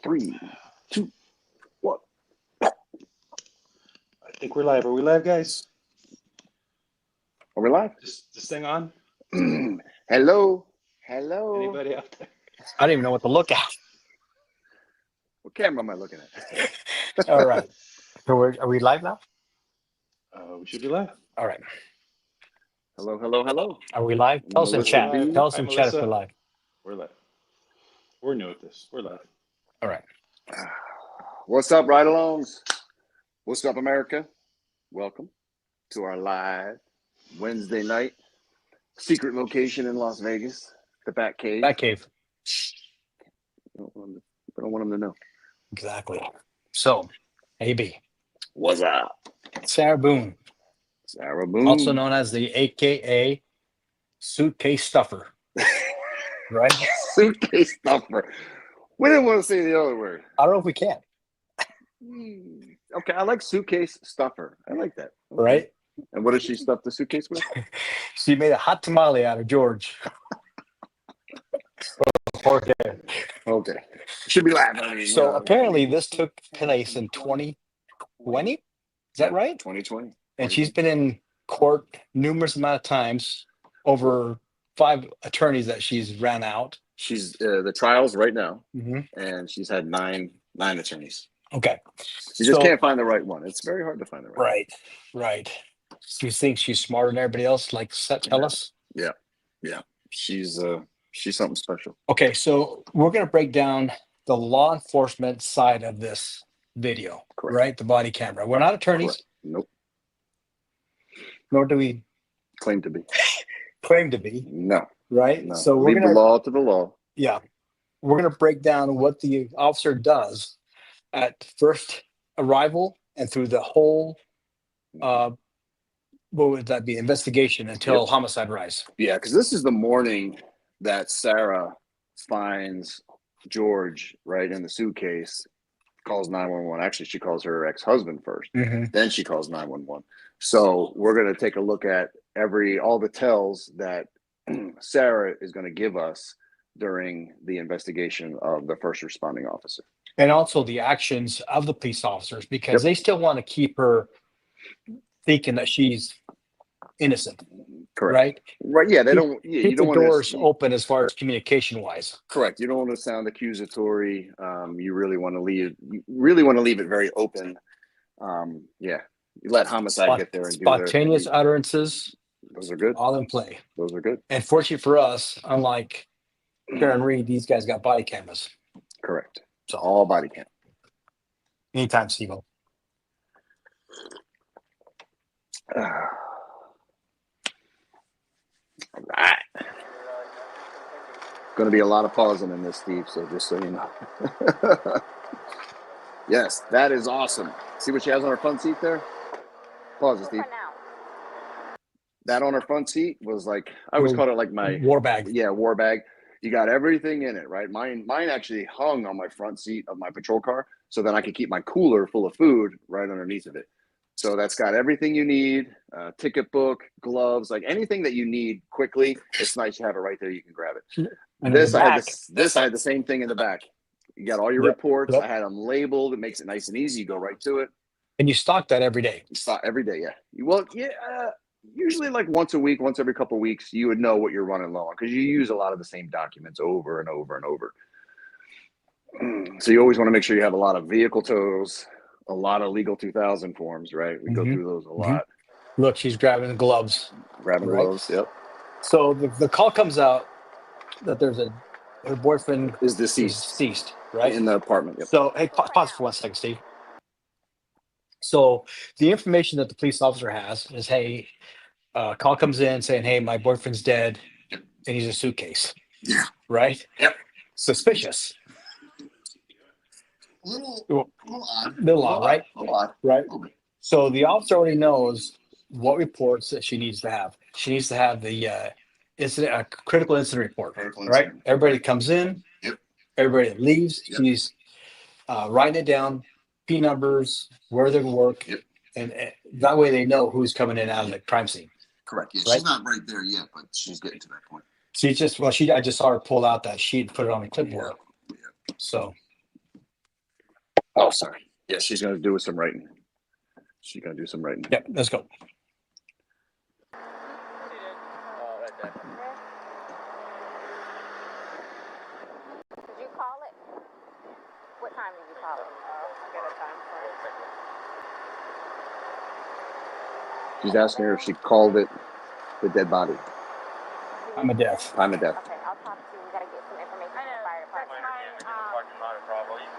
3, 2, 1. I think we're live. Are we live, guys? Are we live? This thing on? Hello. Hello. Anybody out there? I don't even know what to look at. What camera am I looking at? All right. So are we live now? We should be live. All right. Hello, hello, hello. Are we live? Tell us in Melissa chat. B. Tell us Hi, in chat if Melissa. we're live. We're live. We're new at this. We're live. All right. What's up, ride-alongs? What's up, America? Welcome to our live Wednesday night secret location in Las Vegas, the Bat Cave. Bat Cave. We don't want them to know. Exactly. So, AB. What's up? Sarah Boone, Sarah Boone. also known as the AKA suitcase stuffer. Right? Suitcase stuffer. We didn't want to say the other word. I don't know if we can. Okay, I like suitcase stuffer. I like that. Okay. Right? And what does she stuff the suitcase with? She made a hot tamale out of George. Jorge. Okay. Should be laughing. I mean, So apparently this took place in 2020. Is that right? 2020. And she's been in court numerous amount of times, over 5 attorneys that she's ran out. She's the trials right now, Mm-hmm. and she's had nine attorneys. Okay. She just can't find the right one. It's very hard to find the right one. Right. So you think she's smarter than everybody else, like tell us? Yeah. She's something special. Okay, so we're going to break down the law enforcement side of this video, Correct. right? The body camera. We're not attorneys, Correct. Nope. nor do we Claim to be. claim to be, No. right? No. So we're Leave going the to, law to the law. yeah, we're going to break down what the officer does at first arrival and through the whole, what would that be, investigation until homicide rise. Yeah, because this is the morning that Sarah finds George right in the suitcase, calls 911. Actually, she calls her ex-husband first. Mm-hmm. Then she calls 911. So we're going to take a look at all the tells that Sarah is going to give us during the investigation of the first responding officer. And also the actions of the police officers, because they still want to keep her thinking that she's innocent. Correct. Right. Yeah. They don't. Yeah, Keep you don't the want doors to open as far as communication wise. Correct. You don't want to sound accusatory. You really want to leave. You really want to leave it very open. Yeah. You let homicide get there and spontaneous utterances. Those are good. All in play. Those are good. And fortunately for us, unlike Karen Reed, these guys got body cameras. Correct. So all body cam. Anytime, Steve. All right. Going to be a lot of pausing in this, Steve, so just so you know. Yes, that is awesome. See what she has on her front seat there? Pause it, Steve. That on her front seat was like, I always called it like my war bag. Yeah, war bag. You got everything in it, right? Mine actually hung on my front seat of my patrol car so that I could keep my cooler full of food right underneath of it. So that's got everything you need, ticket book, gloves, like anything that you need quickly. It's nice to have it right there. You can grab it. And This I had the same thing in the back. You got all your reports. Yep. I had them labeled. It makes it nice and easy. You go right to it. And you stock that every day. You stock every day, yeah. Usually like once a week, once every couple of weeks, you would know what you're running low on because you use a lot of the same documents over and over and over. So you always want to make sure you have a lot of vehicle tows, a lot of legal 2000 forms, right? We go through those a lot. Look, she's grabbing the gloves. Gloves, yep. So the call comes out that her boyfriend is deceased, right? In the apartment, yep. So, hey, pause for 1 second, Steve. So the information that the police officer has is, hey, call comes in saying, hey, my boyfriend's dead and he's a suitcase. Yeah. Right? Yep. Suspicious. Little odd. Little odd, right? Little odd. Right. So the officer already knows what reports that she needs to have. She needs to have the critical incident report, right? Everybody that comes in, everybody that leaves, she's writing it down, P numbers, where they work, and that way they know who's coming in and out of the crime scene. Correct. Yeah, right? She's not right there yet, but she's getting to that point. I just saw her pull out that sheet and put it on the clipboard. Yeah. So Oh, sorry. Yeah, she's gonna do some writing. She's gonna do some writing. Yep, let's go. Did you call it? What time did you call it? I got a time for it. She's asking her if she called it the dead body. I'm a death. Time of death. Okay, I'll talk to you. We gotta get some information from the fire department.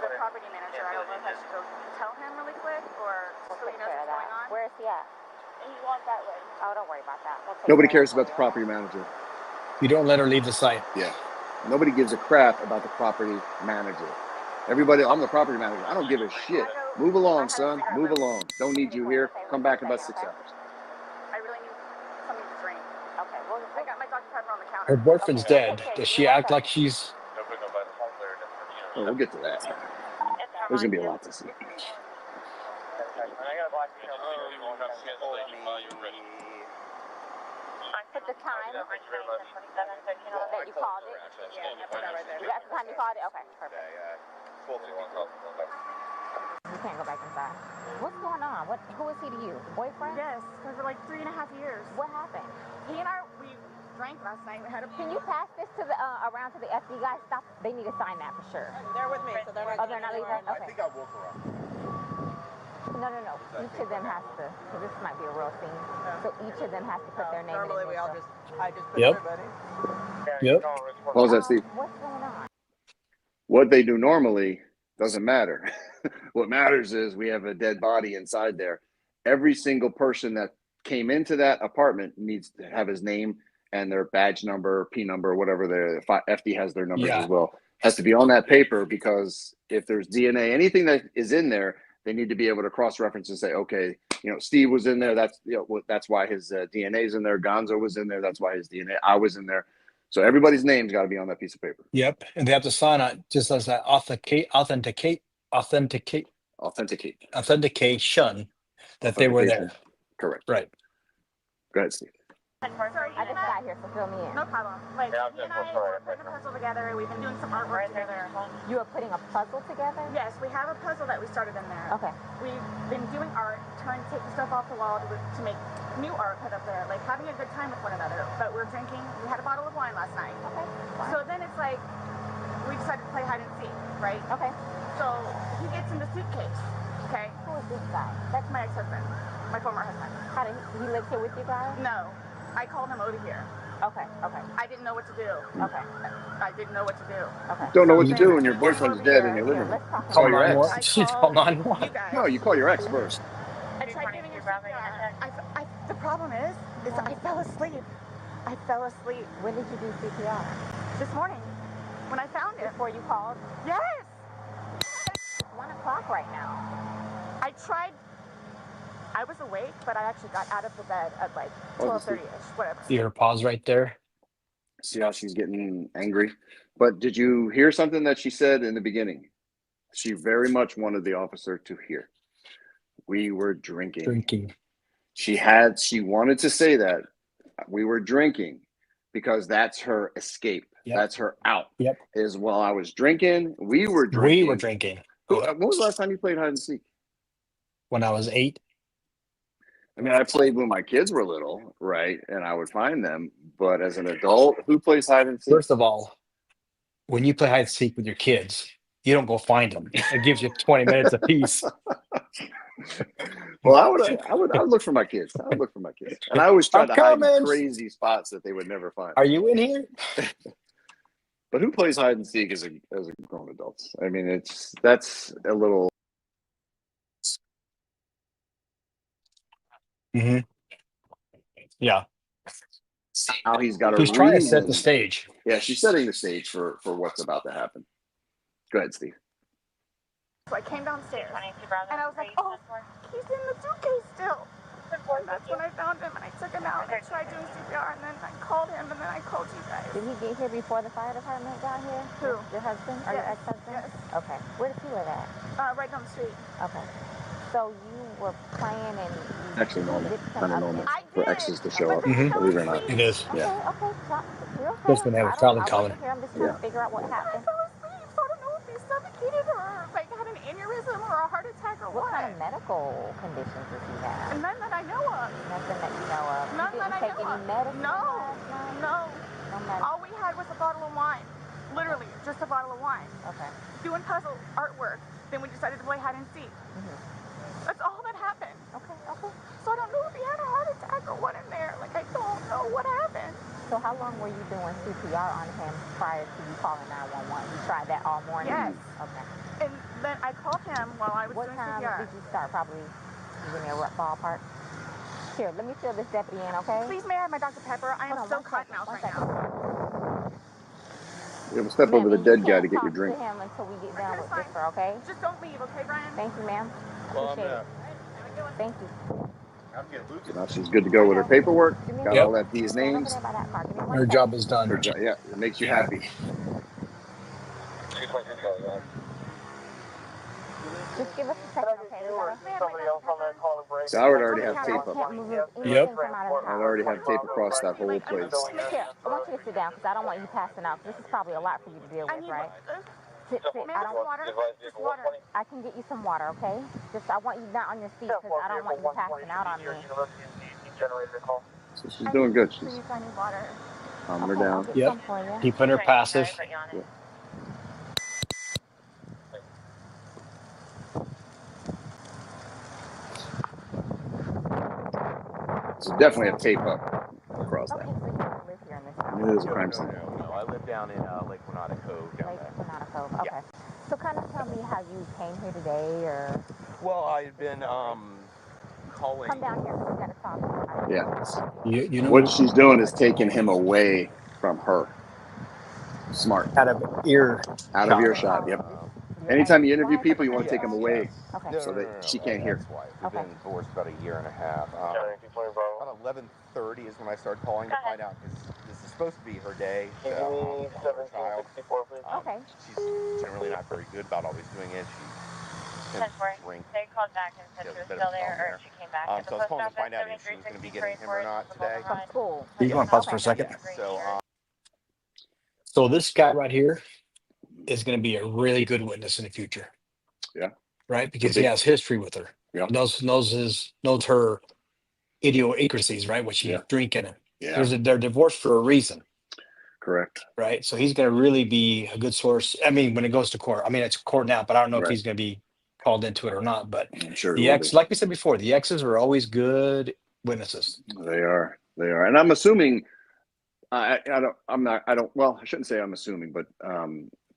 The property manager. I don't know if I should go tell him really quick or so he knows what's going on. Where is he at? He wants that way. Oh, don't worry about that. We'll take Nobody care of cares it about the for you. property manager. You don't let her leave the site. Yeah. Nobody gives a crap about the property manager. Everybody, I'm the property manager. I don't give a shit. Move along, son. Move along. Don't need you here. Come back in about 6 hours. I really need something to drink. Okay, well, I got my Dr. Pepper on the counter. Her boyfriend's dead. Does she act like she's... Oh, we'll get to that. There's going to be a lot to see. put the time that you called it. Yeah, I put that right there. That's the time you called it? Okay, perfect. You can't go back inside. What's going on? Who is he to you? Boyfriend? Yes, for like 3.5 years. What happened? He and I, we drank last night. We had a. Can you pass this to the around to the FD guys? Stop. They need to sign that for sure. They're with me, so they're not. Oh, they're not leaving? anywhere. Okay. I think I woke her up. No. Each of them has to. So this might be a real scene. So each of them has to put their name Normally in we it. all just, I just put Yep. everybody. Yep. What was that, Steve? What's going on? What they do normally doesn't matter. What matters is we have a dead body inside there. Every single person that came into that apartment needs to have his name and their badge number, P number, whatever the FD has their numbers Yeah. as well. Has to be on that paper because if there's DNA, anything that is in there, they need to be able to cross-reference and say, okay, Steve was in there. That's that's why his DNA is in there. Gonzo was in there. That's why his DNA. I was in there. So everybody's name's got to be on that piece of paper. Yep. And they have to sign on just as that authentication that they were there. Correct. Right. Go ahead, Steve. I just got here, so fill me in. No problem. Like, he and I were putting a puzzle together. We've been doing some artwork together. You are putting a puzzle together? Yes, we have a puzzle that we started in there. Okay. We've been doing art, taking stuff off the wall to make new art put up there, like having a good time with one another. But we're drinking. We had a bottle of wine last night. Okay. So then it's like, we decided to play hide and seek, right? Okay. So he gets in the suitcase, okay? Who is this guy? That's my ex-husband, my former husband. How did he live here with you guys? No, I called him over here. Okay. I didn't know what to do. Okay. I didn't know what to do. Okay. Don't know what to do when your boyfriend's dead in your living room. Let's talk Call about your it. ex. She called 911. You guys. No, you call your ex first. I tried giving him CPR. The problem is I fell asleep. I fell asleep When did you do CPR? this morning when I found him. Before you called? Yes. It's 1 o'clock right now. I tried. I was awake, but I actually got out of the bed at like 12:30ish, whatever. See her pause right there. See how she's getting angry. But did you hear something that she said in the beginning? She very much wanted the officer to hear. We were drinking. She wanted to say that we were drinking because that's her escape. Yep. That's her out. Yep. Is while I was drinking, we were drinking. We were drinking. When was the last time you played hide and seek? When I was 8. I mean, I played when my kids were little, right? And I would find them. But as an adult, who plays hide and seek? First of all, when you play hide and seek with your kids, you don't go find them. It gives you 20 minutes apiece. Well, I would look for my kids. I would look for my kids, and I always tried I'm to hide in coming. crazy spots that they would never find. Are you in here? But who plays hide and seek as a grown adult? I mean, that's a little. Mm-hmm. Yeah. Now he's got a She's trying to set the reason. stage. Yeah, she's setting the stage for what's about to happen. Go ahead, Steve. So I came downstairs and I was like, oh, he's in the suitcase still. And that's when I found him and I took him out and I tried doing CPR and then I called him and then I called you guys. Did he get here before the fire department got here? Who? Your husband or your Yes. ex-husband? Yes. Okay. Where does he live at? Right down the street. Okay. So you were playing and you Actually, normal, did some kind of other normal I for did. exes to show up. Mhm. Believe it or not. It is. Okay, Yeah. okay. You're okay. Just when they have a filing I wasn't cabinet. here. I'm just trying to Yeah. figure out what I happened. fell asleep, so I don't know if he suffocated or like had an aneurysm or attack or What what? kind of medical conditions does he have? None that I know of. Nothing that you know of. None You that didn't I take know any of. medicine No. last night? No. No medicine. All we had was a bottle of wine. Literally, just a bottle of wine. Okay. Doing puzzle artwork. Then we decided to play hide and seek. That's all that happened. Okay. Okay. So I don't know if he had a heart attack or what in there. Like, I don't know what happened. So how long were you doing CPR on him prior to you calling 911? You tried that all morning? Yes. Okay. And then I called him while I was What doing time CPR. did you start? Probably, you give me a rough ballpark. Here, let me fill this deputy in, okay? Please, may I have my Dr. Pepper? I am Hold on, so one cotton second, mouth one right second. now. You have to step over the Ma'am, and you dead guy can't to get your talk drink. to him until we get Okay, done that's with fine. this, okay? Just don't leave, okay, Bryon? Thank you, ma'am. Well, Appreciate it. Thank you. So now she's good to go with her paperwork. Got Yep. all that these Stand over names. there by that car. Give me one Her second. job is done. Her job, yeah, it makes you happy. Just give us a second, okay? We gotta... So I would already have tape up. Can't move anything Yep. from out of the I'd house. already have tape across that whole place. Here, I want you to sit down because I don't want you passing out. This is probably a lot for you to deal I with, need right? water. Sit. May I I have some don't. water? Just water. I can get you some water, okay? Just I want you not on your feet because I don't want you passing out on me. So she's doing good. She's Please, I need water. calming her Okay, I'll down. get Yep. some for you. Keeping her passive. Yeah. So definitely have tape up across Okay, that. so you don't live here in this I mean, it is a No, crime no, scene. no. I live down in Lake Renata Cove down Lake there. Sonata Cove. Okay. Yeah. So kind of tell me how you came here today, or Well, I had been calling. come down here because we got to talk. Yeah. You know What she's doing is taking him away from her. Smart. out of ear. Out of earshot. Yep. Anytime you interview people, you want to take them away Okay. No, so no, that no, no, she no, can't hear. ex-wife. We've been divorced about a year and a half. About 11:30 is when I started calling to find out because this is supposed to be her day. So, her child. Okay. She's generally not very good about always doing it. She tends to drink. They called back and said she was still there, or she came back. So I was calling to find out if she was going to be getting him or not today. From school. You want to pause for a second? So, So this guy right here is going to be a really good witness in the future. Yeah. Right, because he has history with her. Yeah. Knows her idiosyncrasies, right? What she's Yeah. drinking. Yeah. They're divorced for a reason, Correct. right? So he's going to really be a good source. I mean, when it goes to court, I mean, it's court now, but I don't know if Right. he's going to be called into it or not. But I'm sure the ex, like we said before, the exes are always good witnesses. they are. They are. And I'm assuming, I shouldn't say I'm assuming, but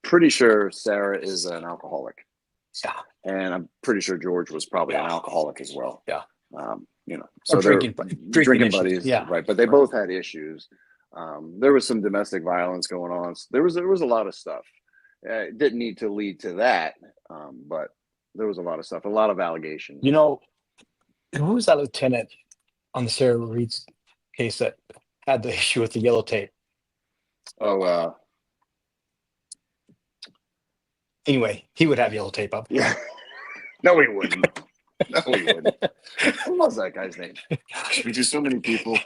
pretty sure Sarah is an alcoholic. Yeah. And I'm pretty sure George was probably an Yeah. alcoholic as well. Yeah. So Or they're drinking issues. buddies. Yeah. Right. But they both had issues. There was some domestic violence going on. So there was a lot of stuff. It didn't need to lead to that. But there was a lot of stuff, a lot of allegations. You know, who was that lieutenant on the Sarah Reed's case that had the issue with the yellow tape? Oh, Anyway, he would have yellow tape up. yeah. No, he wouldn't. No, he wouldn't. What was that guy's name? Gosh, we do so many people,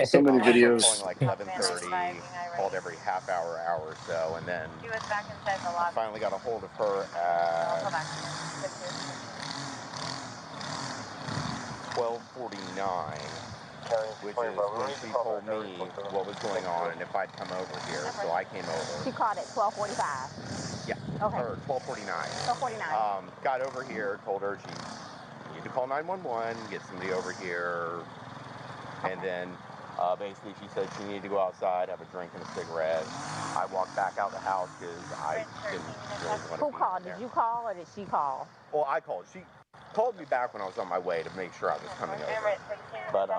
so many videos. Calling like 11:30, called every half hour or so, and then She was back inside the lobby. finally got a hold of her I'll go at back. 12:49, which is when she told me what was going on and if I'd come over here. So I came over. She called at 12:45. Yeah. Okay. Or 12:49. 12:49. Got over here, told her she needed to call 911, get somebody over here, and then basically she said she needed to go outside, have a drink and a cigarette. I walked back out the house because I didn't really want to Who be called? in there. Did you call or did she call? Well, I called. She called me back when I was on my way to make sure I was coming over. But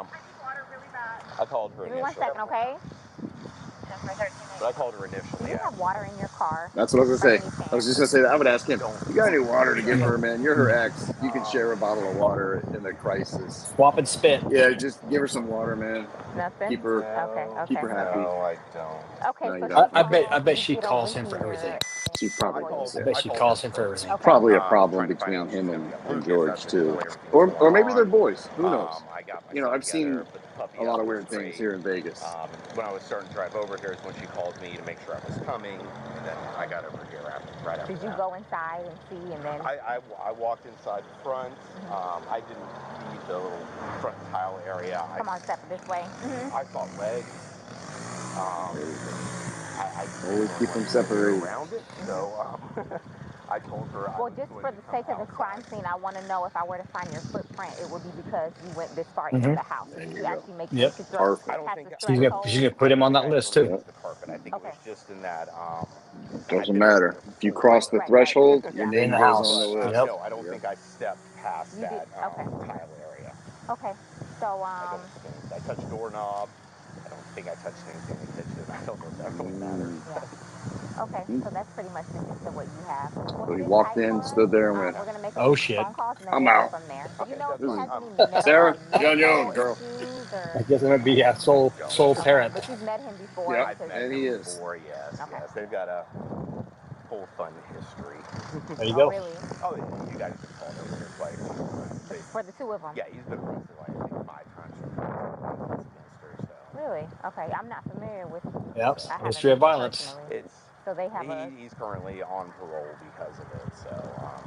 I called her Give me 1 initially. second, okay? But I called her Do initially. you have water in your car? That's what I was gonna say. I was just gonna say that. I would ask him, "You got any water to give her, man? You're her ex. You can share a bottle of water in a crisis. Swap and spit. Yeah, just give her some water, man. Nothing? Keep her Okay. keep her happy." No, I don't. Okay, No, you so don't. I bet you she get calls over him for here. everything. She probably I does. I Yeah. bet she calls him for everything. Okay. Probably a problem Trying to find between out him who's and gonna be George Lucas, too, that's the way everything's or going maybe they're on. boys. Who knows? I got You know, myself I've seen together, but puppy a lot up of the weird things street. here in Vegas. When I was starting to drive over here is when she called me to make sure I was coming, and then I got over here right after Did you that. go inside and see, and then? I walked inside the front. I didn't see the little front tile area. Come on, step this way. I saw legs. I Always keep them to separated. get around it, so I told her. Well, just for the sake of the crime scene, I want to know if I were to find your footprint, it would be because you went this far into the house. There Did you you go. actually make Yep. the Perfect. I don't past think the She's threshold? gonna put him on that list too. The carpet. I think it was just in that. Doesn't matter. If you cross the Right. threshold, your You're in name the goes house. on the list. Yep. No, I don't think I stepped past You did- that okay. tile area. Okay, so I don't think. I touched doorknob. I don't think I touched anything in the kitchen. I don't know if that really matters. okay, so that's pretty much the gist of what you have. Well, So he sit walked tight in, for us. stood there, and went, We're gonna make a Oh, few shit. phone calls and then I'm we'll go out. from there. Do Okay, you know if that's he has fine. any Sarah, medical you're on your own, girl. issues I or? guess I'm gonna be a sole parent. But you've met him before. Yep. I've met And him he is. before, yes, Okay. yes. They've got a whole fun history. There you Oh, go. really? Oh, yeah, you guys have called over here twice. For the two of them? Yeah, he's been arrested like I think 5 times for against her, so. Really? Okay, I'm not familiar with. Yep. I haven't History of met him violence. personally. It's So they have he's currently on parole because of it, so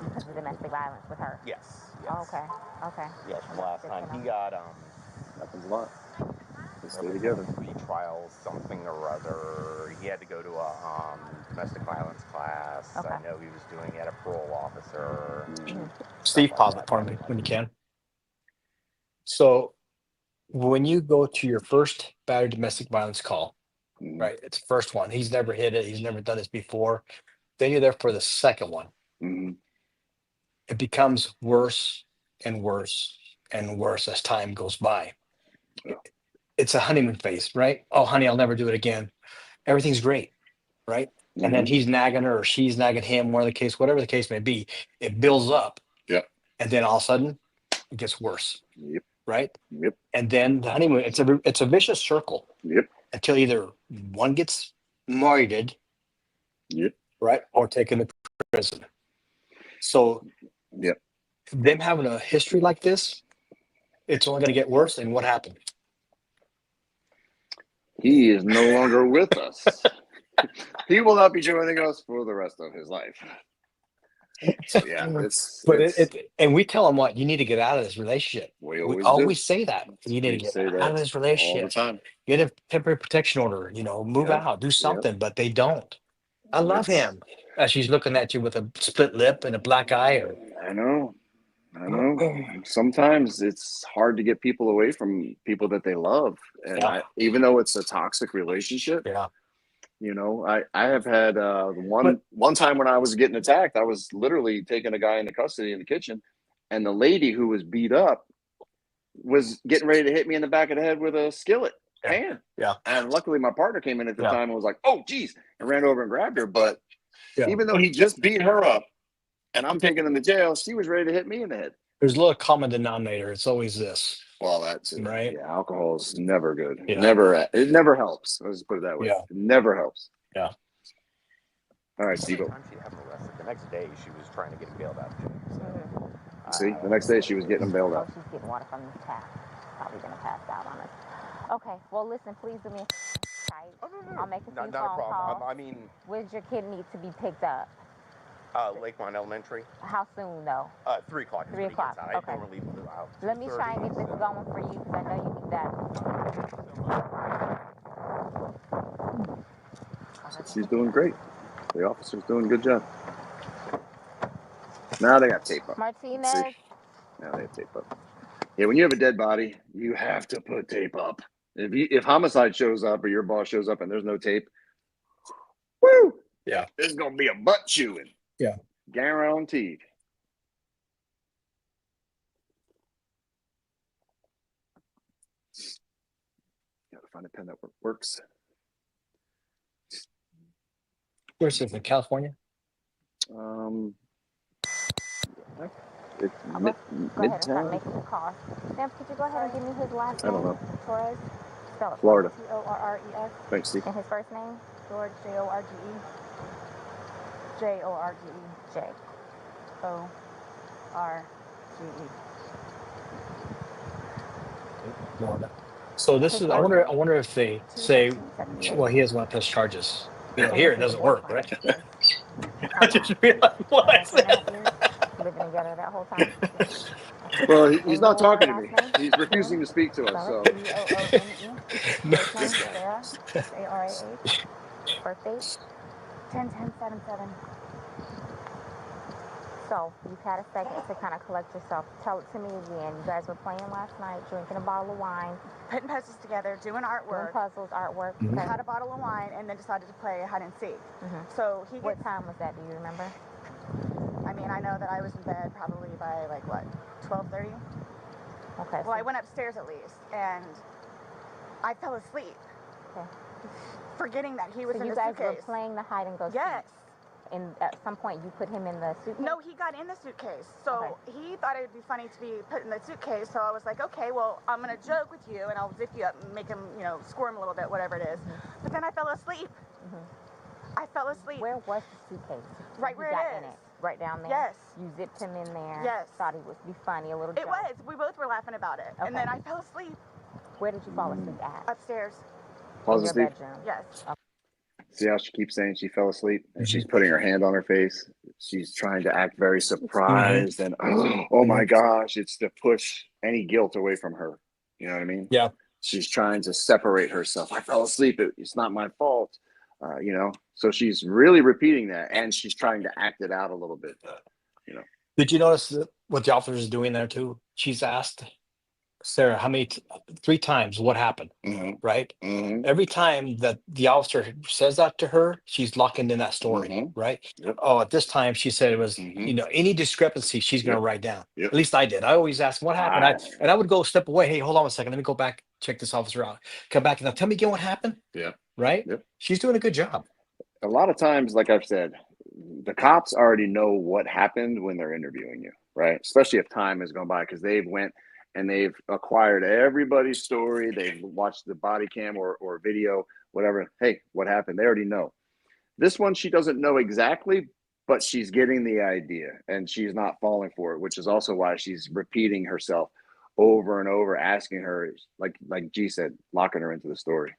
because of domestic violence with her. yes. Oh, okay. Okay. Yes, from Well, last that's time good to he know. got Happens a lot. They stay there was together. a retrial something or other. He had to go to a domestic violence class. Okay. I know he was doing it at a parole officer. Steve, Stuff like pause it that. for me when you can. So when you go to your first battery domestic violence call, Mhm. right? It's the first one. He's never hit it. He's never done this before. Then you're there for the second one. Mhm. It becomes worse and worse and worse as time goes by. Yeah. It's a honeymoon phase, right? Oh, honey, I'll never do it again. Everything's great, right? And then Mhm. he's nagging her or she's nagging him, whatever the case may be. It builds up. Yep. And then all of a sudden it gets worse, Yep. right? Yep. And then the honeymoon, it's a vicious circle Yep. until either one gets married, Yep. right, or taken to prison. So Yep. them having a history like this, it's only going to get worse. And what happened? He is no longer with us. He will not be joining us for the rest of his life. So yeah, But and we tell them what you need to get out of this relationship. we We always always do. say that you need We to get say out that of this all the relationship. time. Get a temporary protection order. Move Yep. out, do something. But they don't. I love him. As she's looking at you with a split lip and a black eye. I know. Sometimes it's hard to get people away from people that they love, and Yeah. even though it's a toxic relationship, Yeah. I have had one time when I was getting attacked, I was literally taking a guy into custody in the kitchen, and the lady who was beat up was getting ready to hit me in the back of the head with a skillet pan. Yeah. And luckily my partner came in at the time and was like, "Oh, geez," and ran over and grabbed her. But even though he just beat her up and I'm taking him to jail, she was ready to hit me in the head. There's a little common denominator. It's always this. Well, that's it. Right. Yeah, alcohol is never good. Yeah. It never helps. Let's put it that way. Yeah. It never helps. Yeah. All right, Steve. She had him arrested. The next day, she was trying to get him bailed out. See, the next day she was getting him bailed out. Oh, she's getting water from this tap. Probably gonna pass out on us. Okay, well listen, please do me a tight. I'll make a few Not a phone problem. calls. I mean, Where's your kid need to be picked up? Lakemont Elementary. How soon though? 3 o'clock. 3 o'clock. I Okay. normally leave out. Let me try and get this going for you because I know you need that. She's doing great. The officer's doing a good job. Now they got tape up. Martinez. See? Now they have tape up. Yeah, when you have a dead body, you have to put tape up. If homicide shows up or your boss shows up and there's no tape, woo! Yeah. This is gonna be a butt chewing. Yeah. Guaranteed. Gotta find a pen that works. Where's this in California? It's Go ahead and start Midtown. making the call. Ma'am, could you go ahead and give me his last I name? don't know. Torres. Spell it. Florida. Torres. Thanks, Steve. And his first name? George, Jorge. Jorge. J. O-R-G-E. Florida. So this is. I wonder if they say, 21378. well, he doesn't want to press charges. And Here it this is doesn't the work, boyfriend. right? Yes. I just realized what I 2.5 said. years living together that whole time. Yes. Okay. Well, And he's you know not what talking to last me. name? He's refusing to speak to us. Spell it. So Boone. No. First name Sarah. Sarah. Birth date 10/10/77. So you've had a second to kind of collect yourself. Tell it to me again. You guys were playing last night, drinking a bottle of wine, Putting puzzles together, doing doing artwork. puzzles, artwork. Mhm. I had a bottle of wine and then decided to play hide and seek. So he What gets, time was that? Do you remember? I mean, I know that I was in bed probably by like what, 12:30? Okay. Well, I went upstairs at least and I fell asleep. Okay. Forgetting that he was So in you the guys suitcase. were playing the hide and go Yes. seek. And at some point you put him in the suitcase? No, he got in the suitcase. So he thought it would be funny to be put in the suitcase. So I was like, okay, well, I'm going to joke with you and I'll zip you up and make him, you know, squirm a little bit, whatever it is. But then I fell asleep. I fell asleep. Where was the suitcase? Right You where got it in is. it. Right down there? Yes. You zipped him in there. Yes. Thought he would be funny, a little It joke. was. We both were laughing about it. Okay. And then I fell asleep Where did you fall asleep at? upstairs. In your asleep. bedroom? Yes. See how she keeps saying she fell asleep and she's Mhm. putting her hand on her face. She's trying to act very surprised and oh my gosh, it's to push any guilt away from her. You know what I mean? Yeah. She's trying to separate herself. I fell asleep. It's not my fault. You know, so she's really repeating that and she's trying to act it out a little bit. You know, Did you notice what the officer is doing there too? She's asked Sarah how many 3 times what happened, right? Every time that the officer says that to her, she's locking in that story, right? Yep. Oh, at this time she said it was, you know, any discrepancy she's going to write down. Yep. At least I did. I always ask what happened. I would go step away. Hey, hold on a second. Let me go back, check this officer out. Come back and now tell me again what happened. Yeah. Right. Yep. She's doing a good job. A lot of times, like I've said, the cops already know what happened when they're interviewing you, right? Especially if time has gone by because they've went and they've acquired everybody's story. They've watched the body cam or video, whatever. Hey, what happened? They already know. This one, she doesn't know exactly, but she's getting the idea and she's not falling for it, which is also why she's repeating herself over and over, asking her, like G said, locking her into the story,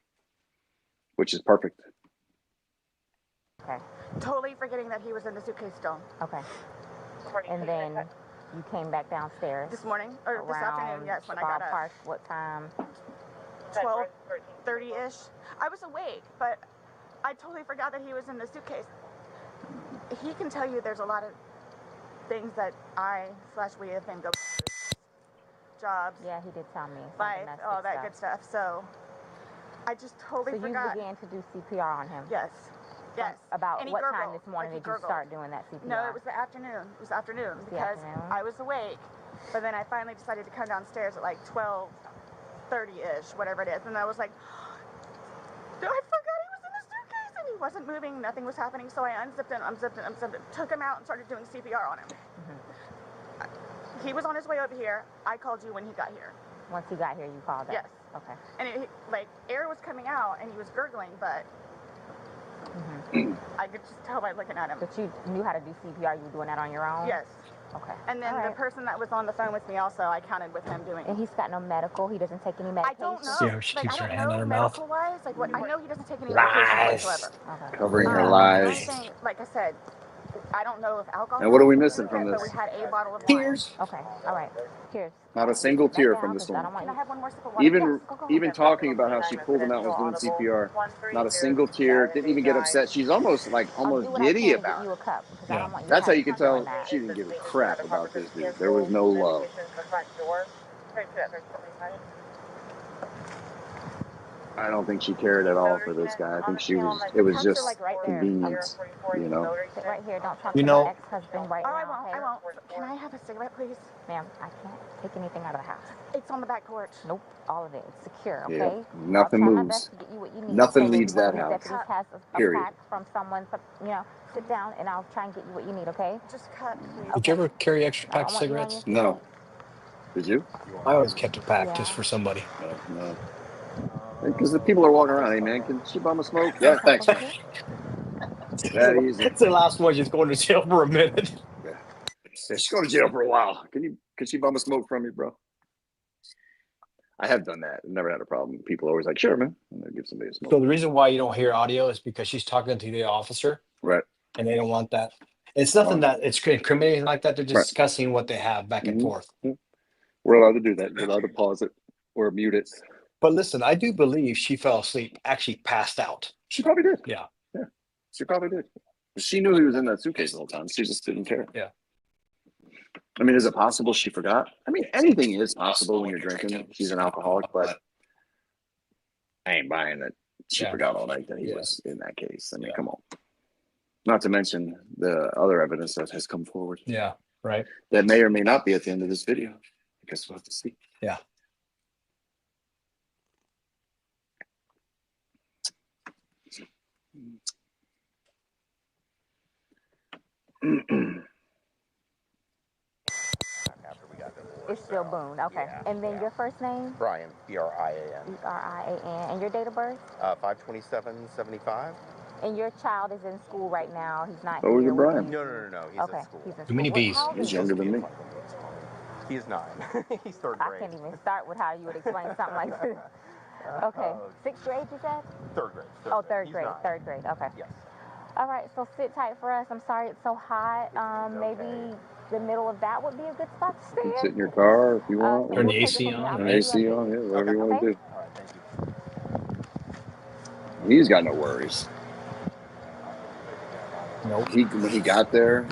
which is perfect. Okay. Totally forgetting that he was in the suitcase still. Okay. And then you came back downstairs. This morning, or this afternoon, yes, when I got up. Ballpark, what time? 12:30-ish. I was awake, but I totally forgot that he was in the suitcase. He can tell you there's a lot of things that we have been going through. Jobs, Yeah, he did tell me. some life, domestic all that stuff. good stuff. So I just totally So you forgot. began to do CPR on him? Yes. Yes. About And he what time gurgled, this morning like he did you gurgled. start doing that CPR? No, it was the afternoon. It was afternoon The because afternoon? I was awake, but then I finally decided to come downstairs at like 12:30-ish, whatever it is, and I was like, I forgot he was in the suitcase and he wasn't moving, nothing was happening, so I unzipped him, took him out and started doing CPR on him. He was on his way over here. I called you when he got here. Once he got here, you called us? Yes. Okay. And like air was coming out and he was gurgling, but I could just tell by looking at him. But you knew how to do CPR? You were doing that on your own? Yes. Okay. And then All the right. person that was on the phone with me also, I counted with him doing. And he's got no medical? He doesn't take any medication? I don't know. See how she keeps I her don't hand know on her mouth? medical-wise. Like what I know, he doesn't take any Lies. medication whatsoever. Okay. Covering her The only lies. thing, like I said, I don't know if alcohol. And what are we has missing something to from do with it, this? But we had a bottle of wine. Tears. Okay. All right. Cheers. Not a single Back tear down, from this 'cause I woman. don't want Can I you- have one more sip of water? Even Yes, go home. even talking about how she pulled him out and was doing CPR, not a single tear, didn't even get upset. She's almost I'll do what I giddy can to about get you it. a cup because I Yeah. don't want you That's to how have you to can keep doing tell that. she didn't give a crap about this dude. There was no love. I don't think she cared at all for this guy. I think it was Cups are, just like, right there. convenience, you know. Sit right here. Don't talk You to know- my ex-husband right Oh, now, I won't. okay? I won't. Can I have a cigarette, please? Ma'am, I can't take anything out of the house. It's on the back porch. Nope, all of it. It's secure, Yeah, okay? nothing I'll try my moves. best to get you what you need. Nothing okay? leaves One of that the house. deputies has a Period. pack from someone, sit down and I'll try and get you what you need, okay? Just cut, please. Did you ever carry extra I packs don't of want you on cigarettes? your No. feet. Did you? I always kept a pack Yeah. just for somebody. No. Because the people are walking around. Hey, man, can she bum a smoke? Yeah, thanks, Over man. here? That easy. That's the last one. She's going to jail for a minute. Yeah, she's going to jail for a while. Can she bum a smoke from me, bro? I have done that. Never had a problem. People are always like, sure, man. I'm gonna give somebody a smoke. So the reason why you don't hear audio is because she's talking to the officer, Right. and they don't want that. It's nothing that it's incriminating like that. They're just discussing what they have back and forth. We're allowed to do that. We're allowed to pause it or mute it. But listen, I do believe she fell asleep, actually passed out. She probably did. Yeah. Yeah. She probably did. She knew he was in that suitcase the whole time. She just didn't care. Yeah. I mean, is it possible she forgot? I mean, anything is possible when you're drinking. She's an alcoholic, but I ain't buying that she forgot all night that he was in that case. I mean, come on. Not to mention the other evidence that has come forward. Yeah, right. That may or may not be at the end of this video. I guess we'll have to see. Yeah. After we got divorced. It's still Boone. Okay. Yeah, And then your first name? Bryon, B-R-I-A-N. B-R-I-A-N. And your date of birth? 5/27/75. And your child is in school right now. He's not Oh, here. you're Bryon. No. He's Okay. at school. He's in Too many school. B's. How old He's is he? younger than me. He is 9. He's third I grade. can't even start with how you would explain something like this. Okay. 6th grade, you said? Third grade. Oh, third He's grade. 9. Third grade. Okay. Yes. All right. So sit tight for us. I'm sorry it's so hot. Maybe the middle of that would be a good spot to You can stand. sit in your car if you want. Turn the We'll take AC it from on. the Turn outside. AC on. Yeah, whatever you want to do. All right, thank you. He's got no worries. Nope. When he got there,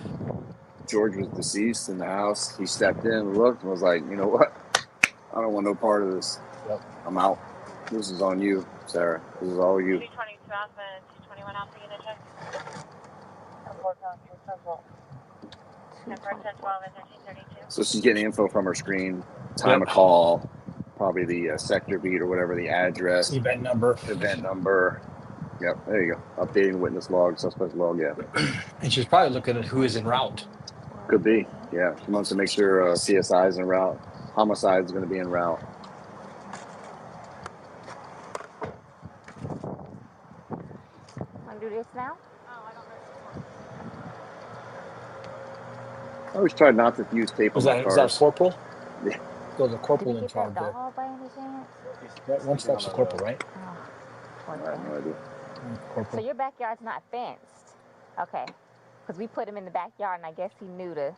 George was deceased in the house. He stepped in, looked, and was like, you know what? I don't want no part of this. Yep. I'm out. This is on you, Sarah. This is all you. 222 Alpha, 221 Alpha unit check. 10/10/12 and 1332. So she's getting info from her screen, time of call, probably the sector beat or whatever, the address, Event number. Yep, there you go. Updating witness log, suspect log, yeah. And she's probably looking at who is en route. Could be, yeah. She wants to make sure CSI is en route. Homicide is going to be en route. Want to do this now? I always try not to use tape on my Is that cars. corporal? Yeah. So the Did corporal you in get charge that there. dog by any chance? One step's the corporal, right? Oh, I have no idea. So Corporal. your backyard's not fenced? Okay. Because we put him in the backyard, and I guess he knew to.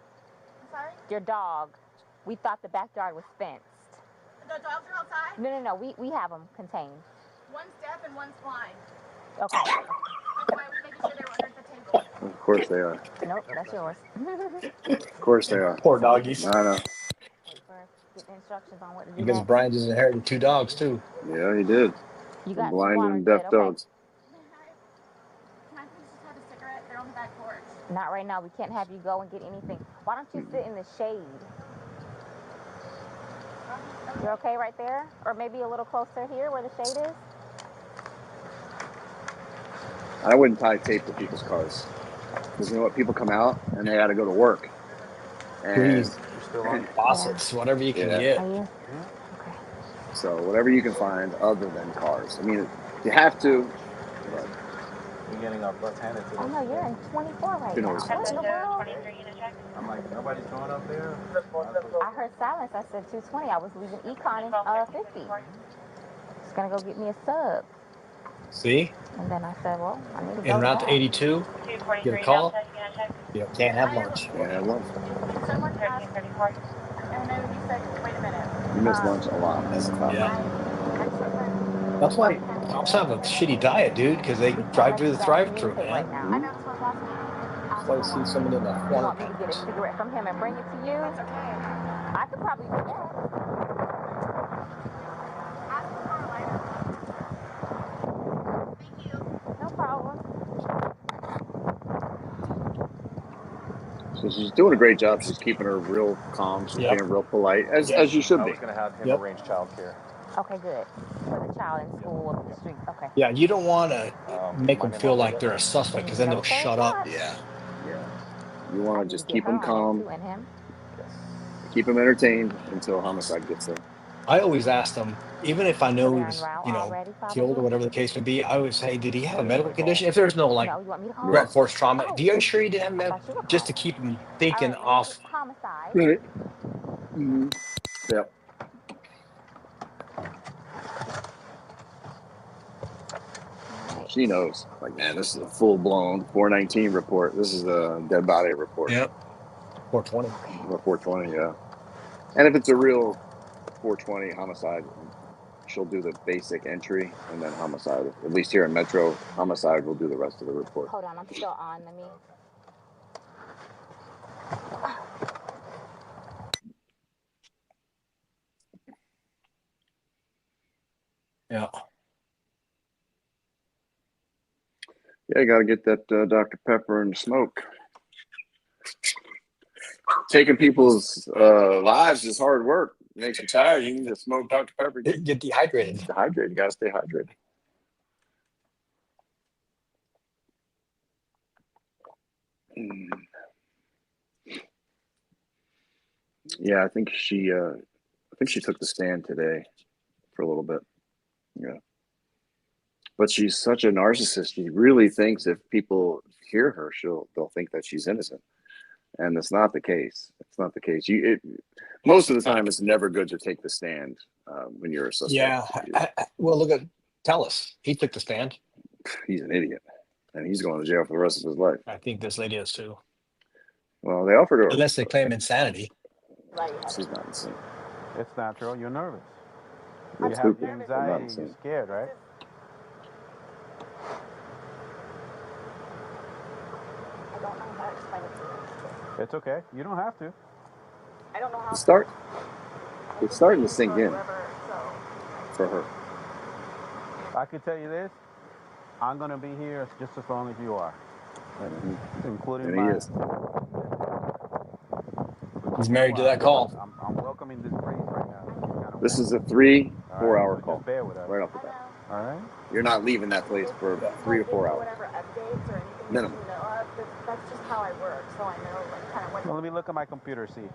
Sorry? Your dog. We thought the backyard was fenced. The dogs are outside? No. We have them contained. One's deaf and one's blind. Okay. That's why I was making sure they were under the table. Of course they are. Nope, that's yours. Of course they are. Poor doggies. I know. Wait for getting instructions on what to do. Because next. Brian just inherited 2 dogs too. Yeah, he did. You got Blind water, and good, deaf okay. dogs. Can I please just have a cigarette? They're on the back porch. Not right now. We can't have you go and get anything. Why don't you sit in the shade? You're okay right there? Or maybe a little closer here where the shade is? I wouldn't tie tape to people's cars. Because you know what? People come out and they got to go to work. And Please. Faucets, whatever you can get. Are you? so whatever you can find other than cars. I mean, you have to. But We're getting our butts handed to Oh us. no, you're in 24 right You now. know, What in the world? 23 unit check. I'm like, nobody's going up there. I heard silence. I said 220. I was leaving Econ in 50. Just gonna go get me a sub. See? And then I said, well, I need to go En route to back. 82. 243 Get a call. Delta unit check. You can't have lunch. yeah, lunch. Someone asked, 1334. and then he said, wait a minute. You miss lunch a lot as a cop. Yeah. That's why cops have a shitty diet, dude, because they drive through the drive-thru, Right man. now. I know it's supposed to last me. So I see somebody in the You corner. want me to get a cigarette from him and bring it to you? That's okay. I could probably do that. Ask for a lighter. Thank you. No problem. So she's doing a great job. She's keeping her real calm. She's Yep. being real polite, as you should I be. was going to have him Yep. arrange childcare. Okay, good. For the child in school up the street. Okay. Yeah, you don't want to make them my feel mom like did they're a it. suspect because then they'll shut up. Yeah. You want I to need just get keep her them on that calm, too, and him. keep them entertained until homicide gets there. I always ask them, even if I So know they're he en was, route you know, already, killed or probably? whatever the case may be, I always say, did he have a medical condition? If there's no like No, you want me to call? blunt force trauma, Oh. do you sure he didn't have I med? thought you were Just to calling. keep him All thinking right, off. homicide. Right. Mm-hmm. Yep. She knows. Like, man, this is a full-blown 419 report. This is a dead body report. Yep. 420. Or 420, yeah. And if it's a real 420 homicide, she'll do the basic entry, and then homicide. At least here in Metro, homicide will do the rest of the report. Hold on, I'm still on. Let me. Yeah. Yeah, you got to get that Dr. Pepper and smoke. Taking people's lives is hard work. It makes you tired. You need to smoke Dr. Pepper. Get dehydrated. Dehydrated. You got to stay hydrated. Yeah, I think she took the stand today for a little bit. Yeah. But she's such a narcissist. She really thinks if people hear her, they'll think that she's innocent. And it's not the case. It's not the case. Most of the time, it's never good to take the stand when you're a suspect. Yeah. Well, look at Tellis. He took the stand. He's an idiot, and he's going to jail for the rest of his life. I think this lady is too. Well, they offered her. Unless they claim insanity. She's not insane. It's natural. You're nervous. I'm You have stupid. the I'm not anxiety. insane. You're scared, right? I don't know how to explain it to you. It's okay. You don't have to. I don't know how. It's starting to sink in for her. I can tell you this. I'm going to be here just as long as you are. Including And my... he is. He's married to that call. I'm welcoming this breeze right now. This is a 3-4 hour call. Bear with us. Right off the bat. All right? You're not leaving that place for 3 to 4 hours. Whatever updates or anything Minimum. that you know of, that's just how I work. So I know like kind of what. Well, let me look at my computer, see.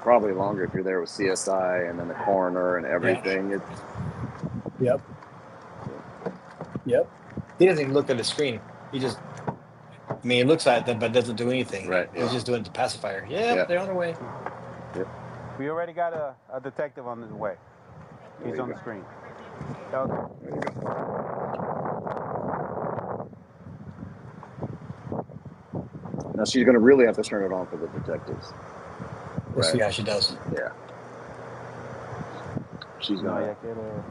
Probably longer if you're there with CSI and then the coroner and everything. Yep. He doesn't even look at the screen. He just, he looks at them but doesn't do anything. Right. Yeah. He's just doing the pacifier. Yeah, they're on their way. Yep. We already got a detective on his way. He's on the screen. Okay. There you go. Now she's going to really have to turn it on for the detectives. We'll see how she does. Yeah. She's No, gonna ya quiero-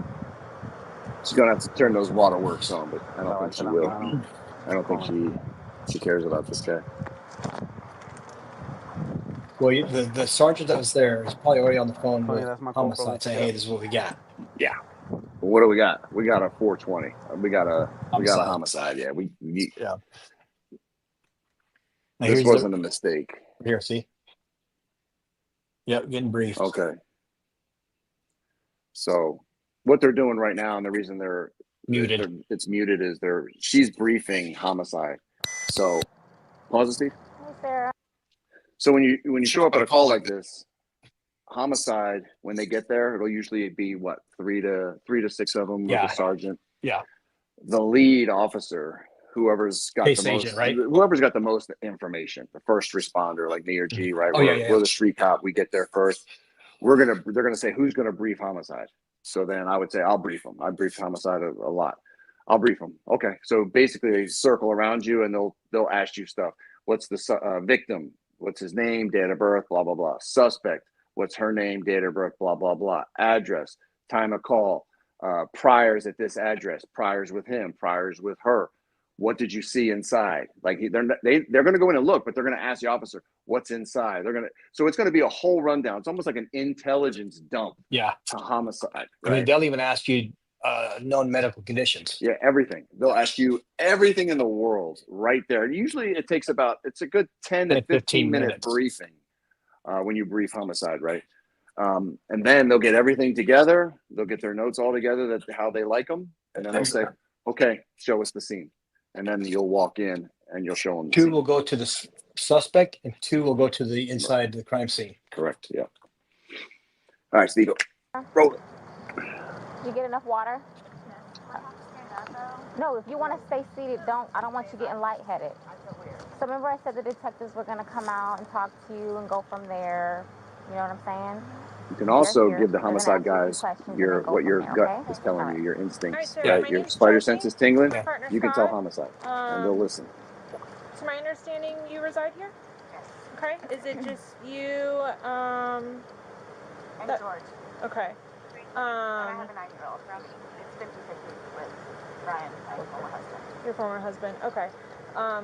have to turn those waterworks on, but I don't think she will. I don't think she cares about this guy. Well, the sergeant that was there is probably already on the phone with that's my homicide GoPro. saying, "Hey, this is what we got." Yeah. Well, what do we got? We got a 420. We got a homicide. Yeah. Yeah. Now, This here's wasn't a mistake. Here, see. Yep, getting briefed. Okay. So what they're doing right now, and the reason they're Muted. it's muted, is she's briefing homicide. So pause it, Steve. Hey, Sarah. So when you show up at a call like this, homicide, when they get there, it'll usually be what, 3 to 6 of them with a sergeant. Yeah. The lead officer, whoever's got Case the most, agent, right? whoever's got the most information, the first responder like me or G, right? We're the street cop. We get there first. They're gonna say who's gonna brief homicide. So then I would say I'll brief them. I brief homicide a lot. I'll brief them. Okay. So basically they circle around you and they'll ask you stuff. What's the victim? What's his name? Date of birth? Blah blah blah. Suspect. What's her name? Date of birth? Blah blah blah. Address. Time of call. Priors at this address. Priors with him. Priors with her. What did you see inside? Like they're going to go in and look, but they're going to ask the officer what's inside. So it's going to be a whole rundown. It's almost like an intelligence dump. Yeah. To homicide. Right? Right? I mean, they'll even ask you known medical conditions. Yeah, everything. They'll ask you everything in the world right there. And usually it's a good 10 to 15 minute briefing when you brief homicide, right? And then they'll get everything together. They'll get their notes all together, how they like them, and then they'll say, "Okay, show us the scene." And then you'll walk in and you'll show them. 2 will go to the suspect, and 2 will go to the inside the crime scene. Correct. Yeah. All right, Steve, roll it. You get enough water? No, if you want to stay seated, I don't want you getting lightheaded. So remember I said the detectives were going to come out and talk to you and go from there. You know what I'm saying? You can also Here, give the we're gonna homicide ask you some guys questions and your then go what from your there, gut okay? is telling All you, right. your All right, instincts, sir. Yeah. My your name's spider Chelsea. sense is tingling. My partner's You can tell Scott. homicide, and they'll listen. To my understanding, you reside here? Yes. Okay. Is it just you, And That- George. okay. And I have a 9-year-old. It's 50-50 with Bryon, my former husband. Your former husband, okay.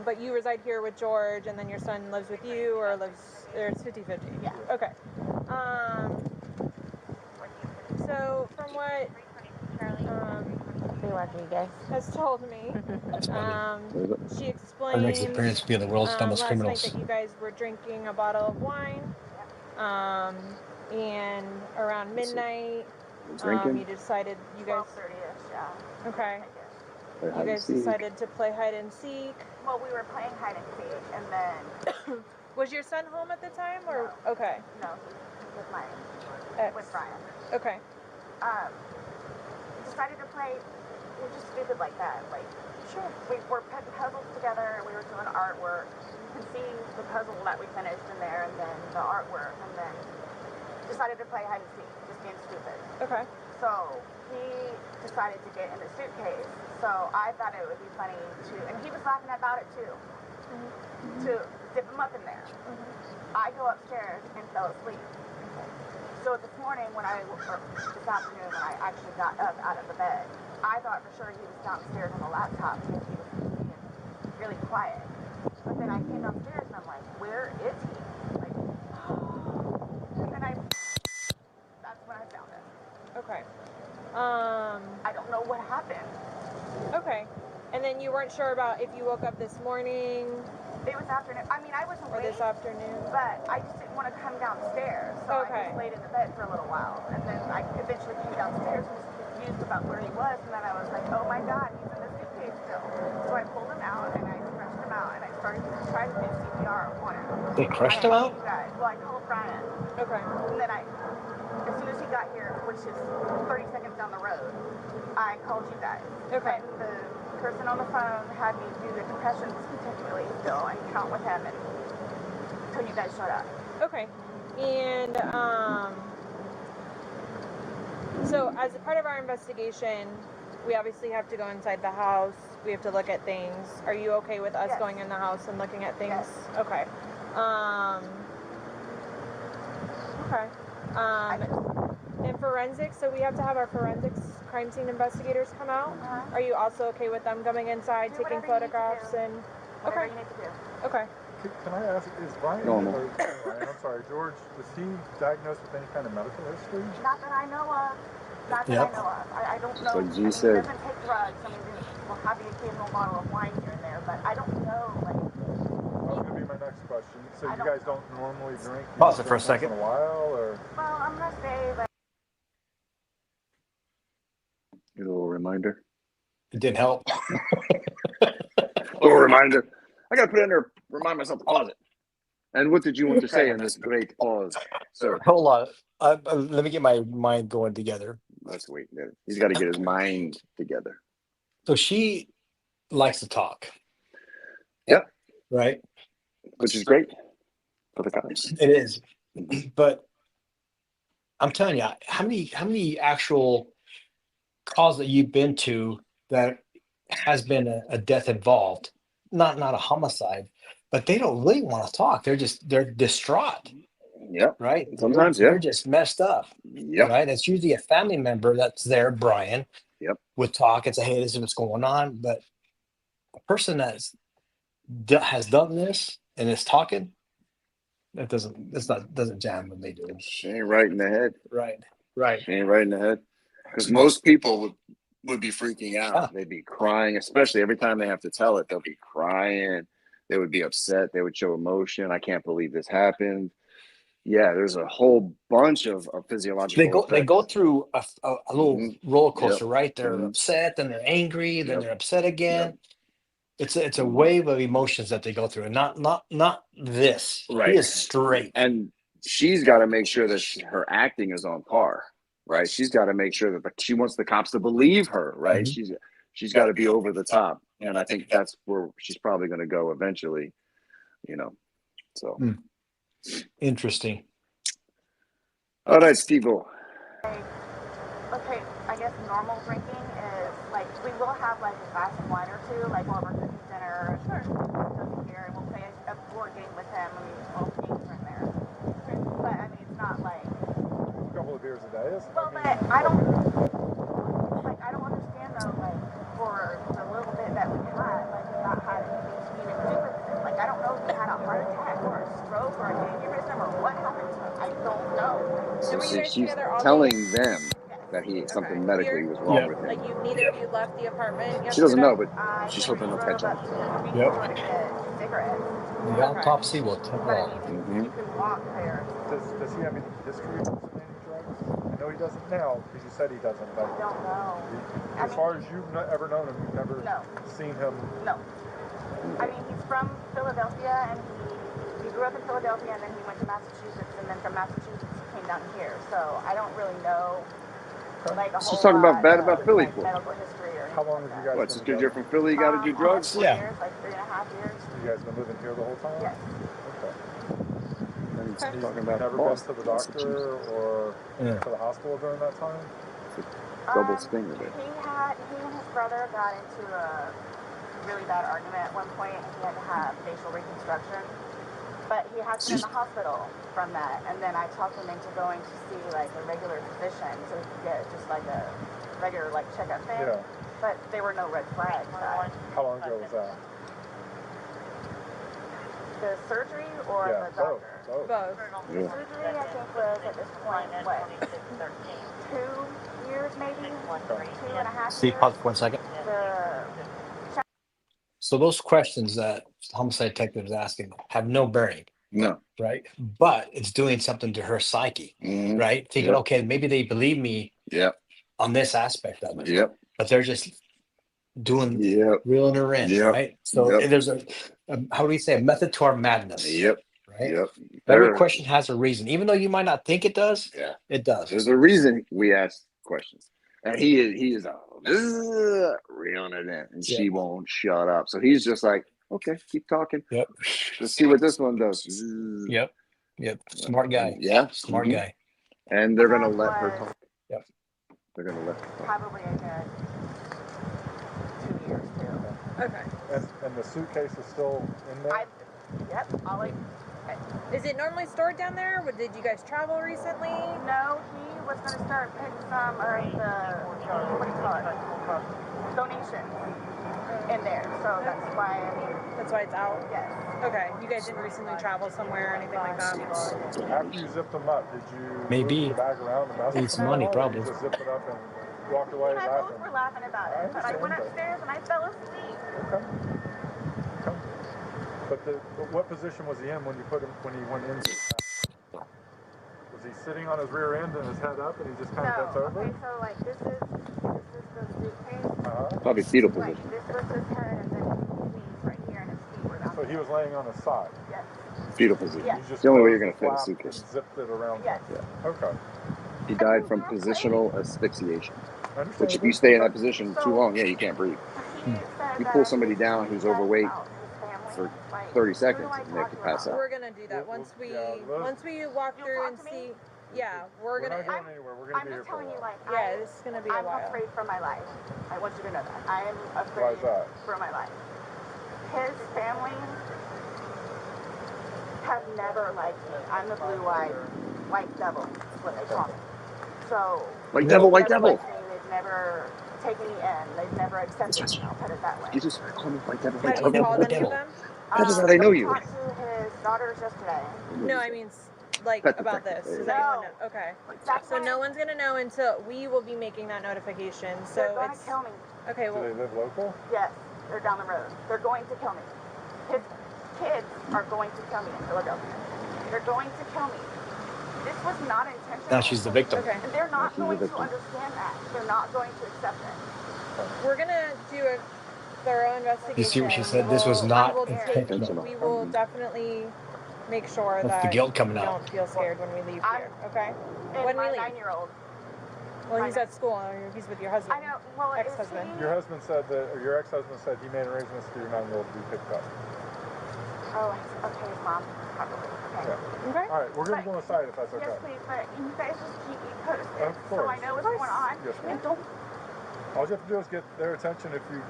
But you reside here with George, and then your son lives with you, or it's 50-50? Yeah. Okay. So from what Rodriguez. has told me, That's funny. she Our explained next appearance be the world's dumbest last night criminals. that you guys were drinking a bottle of wine, and around midnight, Drinking. you decided, you guys, 12:30ish, yeah. okay, Play you hide and guys seek. decided to play hide and seek. Well, we were playing hide and seek, and then Was your son home at the time, or No. okay? no, with my Ex. with Bryon. Okay. Decided to play. We're just stupid like that. Like, Sure. we were putting puzzles together. We were doing artwork. You can see the puzzle that we finished in there, and then the artwork, and then decided to play hide and seek, just being stupid. Okay. So he decided to get in the suitcase. So I thought it would be funny to, and he was laughing about it too, to dip him up in there. I go upstairs and fell asleep. So this morning or this afternoon when I actually got up out of the bed, I thought for sure he was downstairs on the laptop because he was being really quiet. But then I came downstairs and I'm like, where is he? Like, and then that's when I found him. Okay. I don't know what happened. Okay. And then you weren't sure about if you woke up this morning It was afternoon. I mean, I was or awake, this afternoon. but I just didn't want to come downstairs. So I Okay. just laid in the bed for a little while. And then I eventually came downstairs and was confused about where he was. And then I was like, oh my God, he's in the suitcase still. So I pulled him out and I stretched him out and I started to try to do CPR on him. They crushed him out? You guys, well, I called Bryon. Okay. And then as soon as he got here, which is 30 seconds down the road, I called you guys. Okay. And the person on the phone had me do the compressions continually still and count with him until you guys showed up. Okay. And so as a part of our investigation, we obviously have to go inside the house. We have to look at things. Are you okay with us Yes. going in the house and looking at things? Yes. Okay. Okay. And forensics, so we have to have our forensics crime scene investigators come out. Are you also okay with them coming inside, Do taking whatever you need to photographs do. and Whatever okay. you need to do. Okay. Can I ask, is Bryon, Normal. or Bryon, I'm sorry, George, is he diagnosed with any kind of medical history? Not that I know of. Not that Yep. I know of. I don't Just know. like G I mean, said. he doesn't take drugs. I mean, we'll have the occasional bottle of wine here and there, but I don't know. Like, That was going to be my next question. So I you don't guys don't normally drink? You Pause just it for a drink second. Once in a while, or? well, I'm gonna say like. A little reminder. It didn't help. A little reminder. I gotta put it in there. Remind myself to pause it. And what did you want to say in this great pause, sir? Hold on. Let me get my mind going together. Let's wait. He's got to get his mind together. So she likes to talk. Yep. Right? Which is great for the cops. It is. But I'm telling you, how many actual calls that you've been to that has been a death involved, not a homicide, but they don't really want to talk. They're distraught, Yep. right? Sometimes, they're yeah. just messed up, Yep. right? It's usually a family member that's there, Bryon. Yep. Would talk and say, "Hey, this is what's going on," but a person has done this and is talking, that doesn't jam when they do. She ain't right in the head. Right. She ain't right in the head. Because most people would be freaking out. Yeah. They'd be crying, especially every time they have to tell it. They'll be crying. They would be upset. They would show emotion. I can't believe this happened. Yeah, there's a whole bunch of physiological. They go through a little roller coaster, Yep. right? They're upset, then they're angry, then Yep. they're upset again. Yep. It's a wave of emotions that they go through, and not this. Right. He is straight. And she's got to make sure that her acting is on par, right? She's got to make sure that she wants the cops to believe her, right? Mhm. She's got to be over the top, and I think that's where she's probably going to go eventually, So Interesting. All right, Steve-O. Okay, I guess normal drinking is like we will have like a glass of wine or two, like while we're cooking dinner. Sure. Over here, and we'll play a board game with him. I mean, all the games are in there. But I mean, it's not like A couple of beers a day. well, but I don't understand though. Like for the little bit that we had, like we not had anything to even do with it. Like I don't know if he had a heart attack or a stroke or an aneurysm or what happened to him. I don't know. So were you guys She's together all telling day? them that something medically was wrong with him. Like you, neither of you left the apartment yesterday? She doesn't know, but I she's hoping they'll catch drove up. up to the beach Yep. to get cigarettes. The autopsy will tell But I all. mean, you can walk there. Does he have any history of consuming drugs? I know he doesn't now because you said he doesn't. But I don't know. As far as you've ever known him, you've never seen him. No. I mean, he's from Philadelphia, and he grew up in Philadelphia, and then he went to Massachusetts, and then from Massachusetts he came down here. So I don't really know. Like a whole She's talking about lot bad of, about Philly like, for. medical history or How long have you guys What? been Just because you're together? from Philly, you got to do drugs? Almost 4 years, like 3.5 years. You guys been living here the whole time? Yes. Okay. And he's He's talking about never been Boston, to the doctor or to the hospital during that time? Double stinger there. He and his brother got into a really bad argument at one point, and he had to have facial reconstruction. But he has been in the hospital from that, and then I talked him into going to see like a regular physician so he could get just like a regular like checkup thing. Yeah. But there were no red flags. How long ago was that? The surgery or Yeah, the doctor? both. The surgery I think was at this point what? 2 years maybe? 2.5 Steve, years? pause for 1 second. The So those questions that the homicide detective is asking have no bearing. No. Right. But it's doing something to her psyche. Mm-hmm. Right. Thinking, Yep. okay, maybe they believe me Yep. on this aspect of it. Yep. But they're just doing reeling her in. Yep. Right. So Yep. there's a how do we say, a method to our madness. Yep. Right. Yep. Every question has a reason, even though you might not think it does. Yeah. It does. There's a reason we ask questions. And he is reeling it in, and she won't shut up. So he's just like, okay, keep talking. Yep. Let's see what this one does. Yep. Smart guy. Yeah. Smart guy. And they're gonna let her talk. Yep. They're gonna let her talk. probably a good 2 years too. Okay. And the suitcase is still in there? Yep. Is it normally stored down there? Did you guys travel recently? No, he was going to start putting some of the, what do you call it, donations in there. So that's why, That's why it's out? Yes. Okay. You guys didn't recently travel somewhere or anything like that? After you zipped them up, did you Maybe. move the bag around and mess with Needs them money, at all, or probably. You just zipped it up and walked away I laughing? both were laughing about it, but I went upstairs and I fell asleep. Okay. But what position was he in when you put him when he went into? Was he sitting on his rear end and his head up, and he just kind of bent over? Okay, so like this is the suitcase. Probably fetal Like position. this was his head, and then his knees right here, and his feet were down. So he was laying on his side. Yes. Fetal position. Yes. You just The only way you're closed gonna the fit a flap suitcase. and zipped it around. Yes. Yeah. Okay. He died from positional asphyxiation. Understand. Which, if you stay in that position too long, you can't breathe. You pull somebody down who's overweight for 30 seconds, and they could pass out. We're gonna do that once we walk through and see. Yeah, we're We're gonna. not going anywhere. We're going to be here I'm just for a telling you, while. like, Yeah, this is gonna be a I'm while. afraid for my life. I want you to know that. I am Why afraid is that? for my life. His family have never liked me. I'm the blue-eyed white devil, is what they call me. So White devil, white they've never devil. liked me. They've never taken me in. They've never accepted me. I'll put it that way. You just call me white devil, Have you called any of them? That's how they know you. I talked to his daughters yesterday. No, I mean, like Pet about this. detective. Does anyone know? Okay. That's So why no one's gonna know until we will be making that notification. So they're going to it's kill me. okay. Do Well, they live local? Yes, they're down the road. They're going to kill me. His kids are going to kill me in Philadelphia. They're going to kill me. This was not intentional. Now she's the victim. okay. And they're not She's the going to victim. understand that. They're not going to accept it. We're gonna do a thorough investigation. You see what she said? This was not We will intentional. We will definitely make sure That's that the guilt coming you out. don't feel scared when we leave here. Okay. And When we my leave. 9-year-old. Well, he's at school. He's with your husband. I know. Well, Ex-husband. Your husband said that, or your ex-husband said he made arrangements for your 9-year-old to be picked up. Oh, okay, his mom, probably. Yeah. Okay. All right, we're going to go inside if that's okay. Yes, please, but can you guys just keep me posted Of so I course. know what's going on? Yes, ma'am. And don't. All you have to do is get their attention if you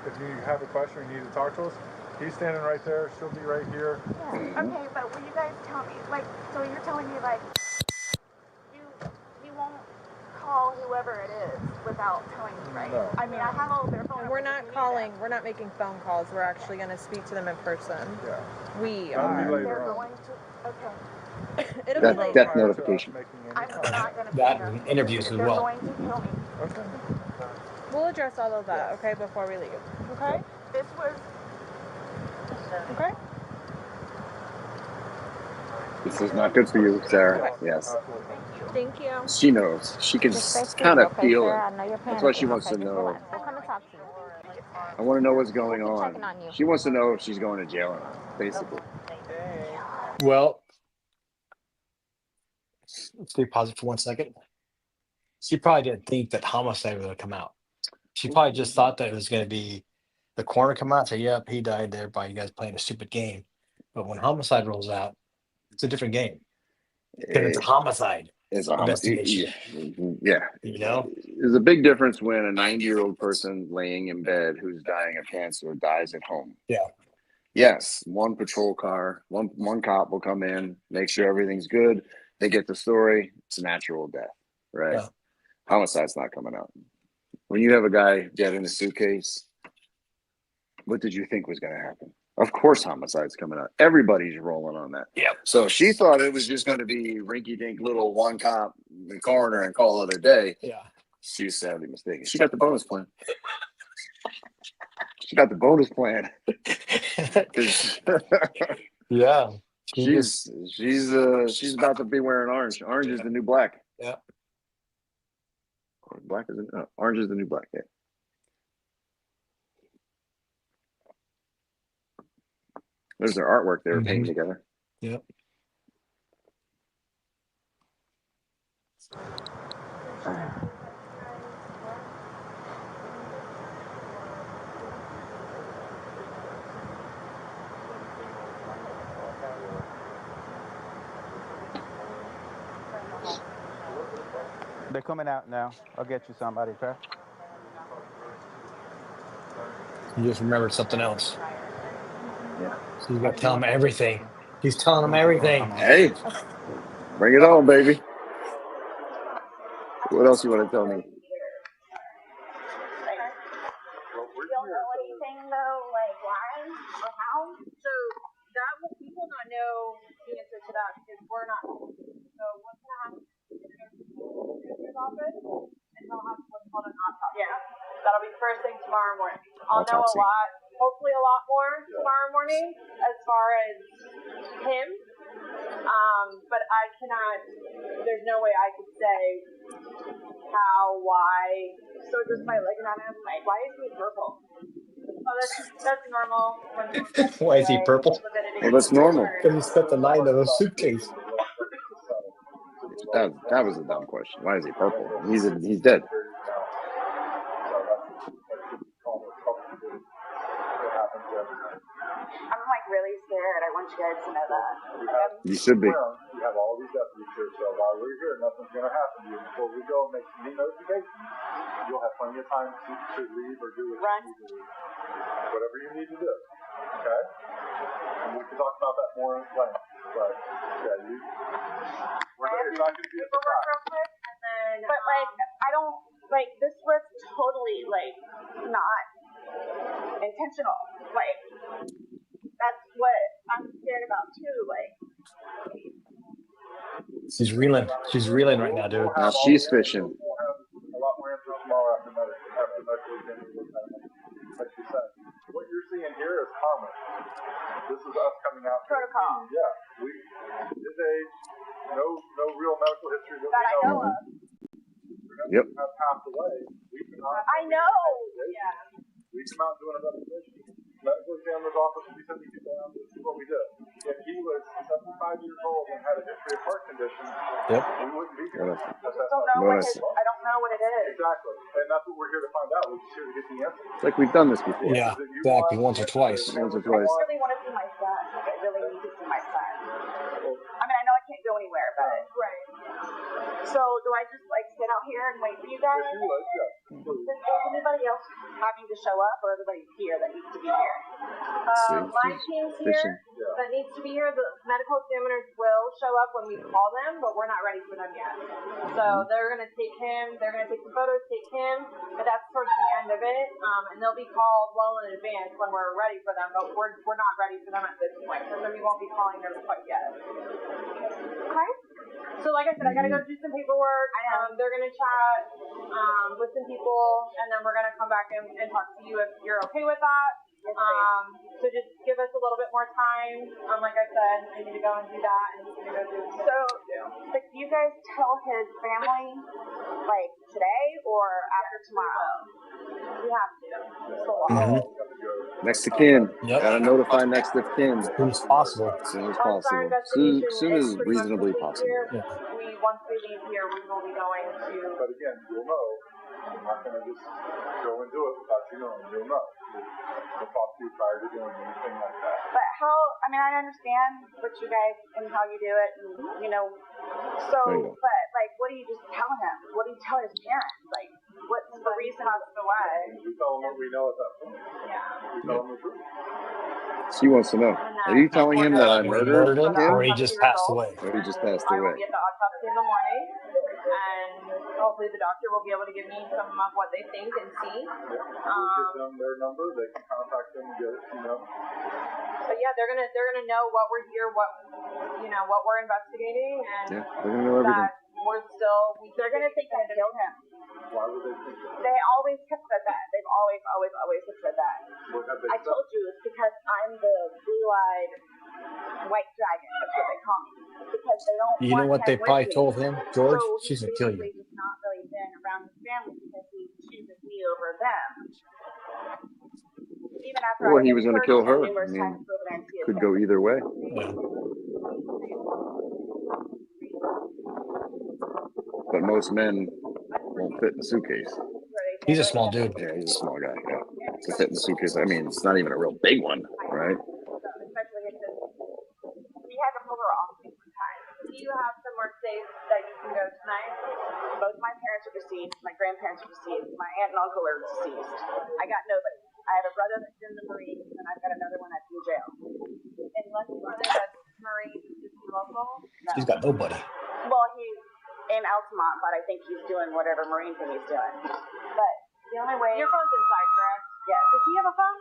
have a question or you need to talk to us. He's standing right there. She'll be right here. Yeah. Okay, but will you guys tell me, like, so you're telling me, like, you won't call whoever it is without telling me, right? No. I mean, I have all their phone numbers. We're not calling. We're not making phone calls. We're actually going to speak to them in person. Yeah. We That'll be are. later They're on. going to. Okay. It'll Death, be later. death notification. I'm not going to. That and interviews as They're well. going to kill me. Okay. We'll address all of that, okay, before we leave. Okay? This was. Okay? This is not good for you, Sarah. Yes. Thank you. She knows. She can Just stay kind of okay, feel Sarah? it. I know you're That's why she panicking, wants okay? to Just know. relax. We'll come and talk to you. I want to know what's going We'll keep on. checking on you. She wants to know if she's going to jail or not, basically. Well, stay positive for 1 second. She probably didn't think that Homicide was going to come out. She probably just thought that it was going to be the coroner come out and say, yep, he died there by you guys playing a stupid game. But when Homicide rolls out, it's a different game. Because it's a homicide It's a investigation. Yeah. You know? There's a big difference when a 90-year-old person laying in bed who's dying of cancer dies at home. Yeah. Yes, one patrol car, one cop will come in, make sure everything's good. They get the story. It's a natural death, right? Yeah. Homicide's not coming out. When you have a guy dead in a suitcase, what did you think was going to happen? Of course, Homicide's coming out. Everybody's rolling on that. Yep. So she thought it was just going to be rinky-dink little one cop, the coroner, and call it a day. Yeah. She was sadly mistaken. She got the bonus plan. She got the bonus plan. Yeah. She's about to be wearing orange. Orange is the new black. Yeah. Black is orange is the new black. Yeah. There's their artwork they were painting together. Yep. They're coming out now. I'll get you somebody, okay? You just remembered something else. Yeah. So you got to tell him everything. He's telling him everything. Hey, bring it on, baby. What else you want to tell me? You don't know anything though, like why or how? So that we will not know the answer to that because we're not. So what's gonna happen is go to his office and he'll have what's called an autopsy. Yeah, that'll be first thing tomorrow morning. I'll know a lot, hopefully a lot more tomorrow morning as far as him. But I cannot. There's no way I could say how, why. So just by looking at him, like, why is he purple? Oh, that's normal. Why is he purple? Well, that's normal. Because he spent the night in a suitcase. That was a dumb question. Why is he purple? He's dead. I'm like really scared. I want you guys to know that. You should be. We have all these deputies here, so while we're here, nothing's going to happen to you. Before we go make any notifications, you'll have plenty of time to leave or do what you need to do. Whatever you need to do. Okay? And we can talk about that more in length. But, yeah, it's not going to be a surprise. Real quick, and then, but like, I don't, like, this was totally, like, not intentional. Like, that's what I'm scared about too. Like, She's reeling. She's reeling right now, dude. Now she's fishing. We'll have a lot more answers tomorrow after medical exam. Like you said, what you're seeing here is common. This is us coming out. Protocol. Yeah. His age, no real medical history that I know of. Yep. Have passed away. I know. Yeah. We come out doing an investigation. Medical examiner's office will be sending people out. This is what we did. If he was 75 years old and had a history of heart condition, we wouldn't be here. I don't know what it is. Exactly. And that's what we're here to find out. We're just here to get the answer. It's like we've done this before. Yeah, exactly. Once or twice. Once or I twice. really want to see my son. Like, I really need to see my son. I mean, I anywhere, but. Right. So do I just like sit out here and wait for you guys? Is anybody else having to show up, or everybody's here that needs to be here? My team's here that needs to be here. The medical examiners will show up when we call them, but we're not ready for them yet. So they're gonna take him. They're gonna take some photos, take him, but that's towards the end of it. And they'll be called well in advance when we're ready for them. But we're not ready for them at this point, so we won't be calling them quite yet. Okay. So like I said, I gotta go do some paperwork. They're gonna chat with some people, and then we're gonna come back and talk to you if you're okay with that. So just give us a little bit more time. Like I said, I need to go and do that, and he's gonna go do. So, like, do you guys tell his family like today or after tomorrow? We have to. Next to kin. Yep. Gotta notify next of kin. As soon as possible. As soon as possible. Soon as reasonably possible. Yeah. Once we leave here, we will be going to. But again, you'll know. I'm not going to just go and do it without you knowing. You'll know. We'll talk to you prior to doing anything like that. But how, I mean, I understand what you guys and how you do it, and, you know, so, but, like, what do you just tell him? What do you tell his parents? Like, what's the reason as to why? We tell them what we know at that point. Yeah. We tell them the truth. She wants to know. Are you telling him that I murdered him? Or he just passed away? Or he just passed I will away? get the autopsy in the morning, and hopefully the doctor will be able to give me some of what they think and see. We'll give them their number. They can contact them and get it, you know. So yeah, they're gonna know what we're here, what we're investigating, and Yeah, they're gonna know everything. that they're gonna think I killed him. Why would they think that? They always have said that. They've always have said that. What have they I told you it's because I'm the blue-eyed white dragon. That's what they call me. Because they don't. You know what they probably told him, George? So She's gonna kill you. he's not really been around his family because he chooses me over them. Even after Or he was going to kill her. I mean, could go either way. Yeah. But most men won't fit in the suitcase. He's a small dude. Yeah, he's a small guy. Yeah, to fit in the suitcase. I mean, it's not even a real big one, right? Especially if we had to pull her off one time. Do you have somewhere safe that you can go tonight? Both my parents are deceased. My grandparents are deceased. My aunt and uncle are deceased. I got nobody. I have a brother that's in the Marines, and I've got another one that's in jail. Unless your brother that's Marine is local, no. He's got nobody. Well, he's in Altamont, but I think he's doing whatever Marine thing he's doing. But the only way. Your phone's inside, correct? Yes. Does he have a phone?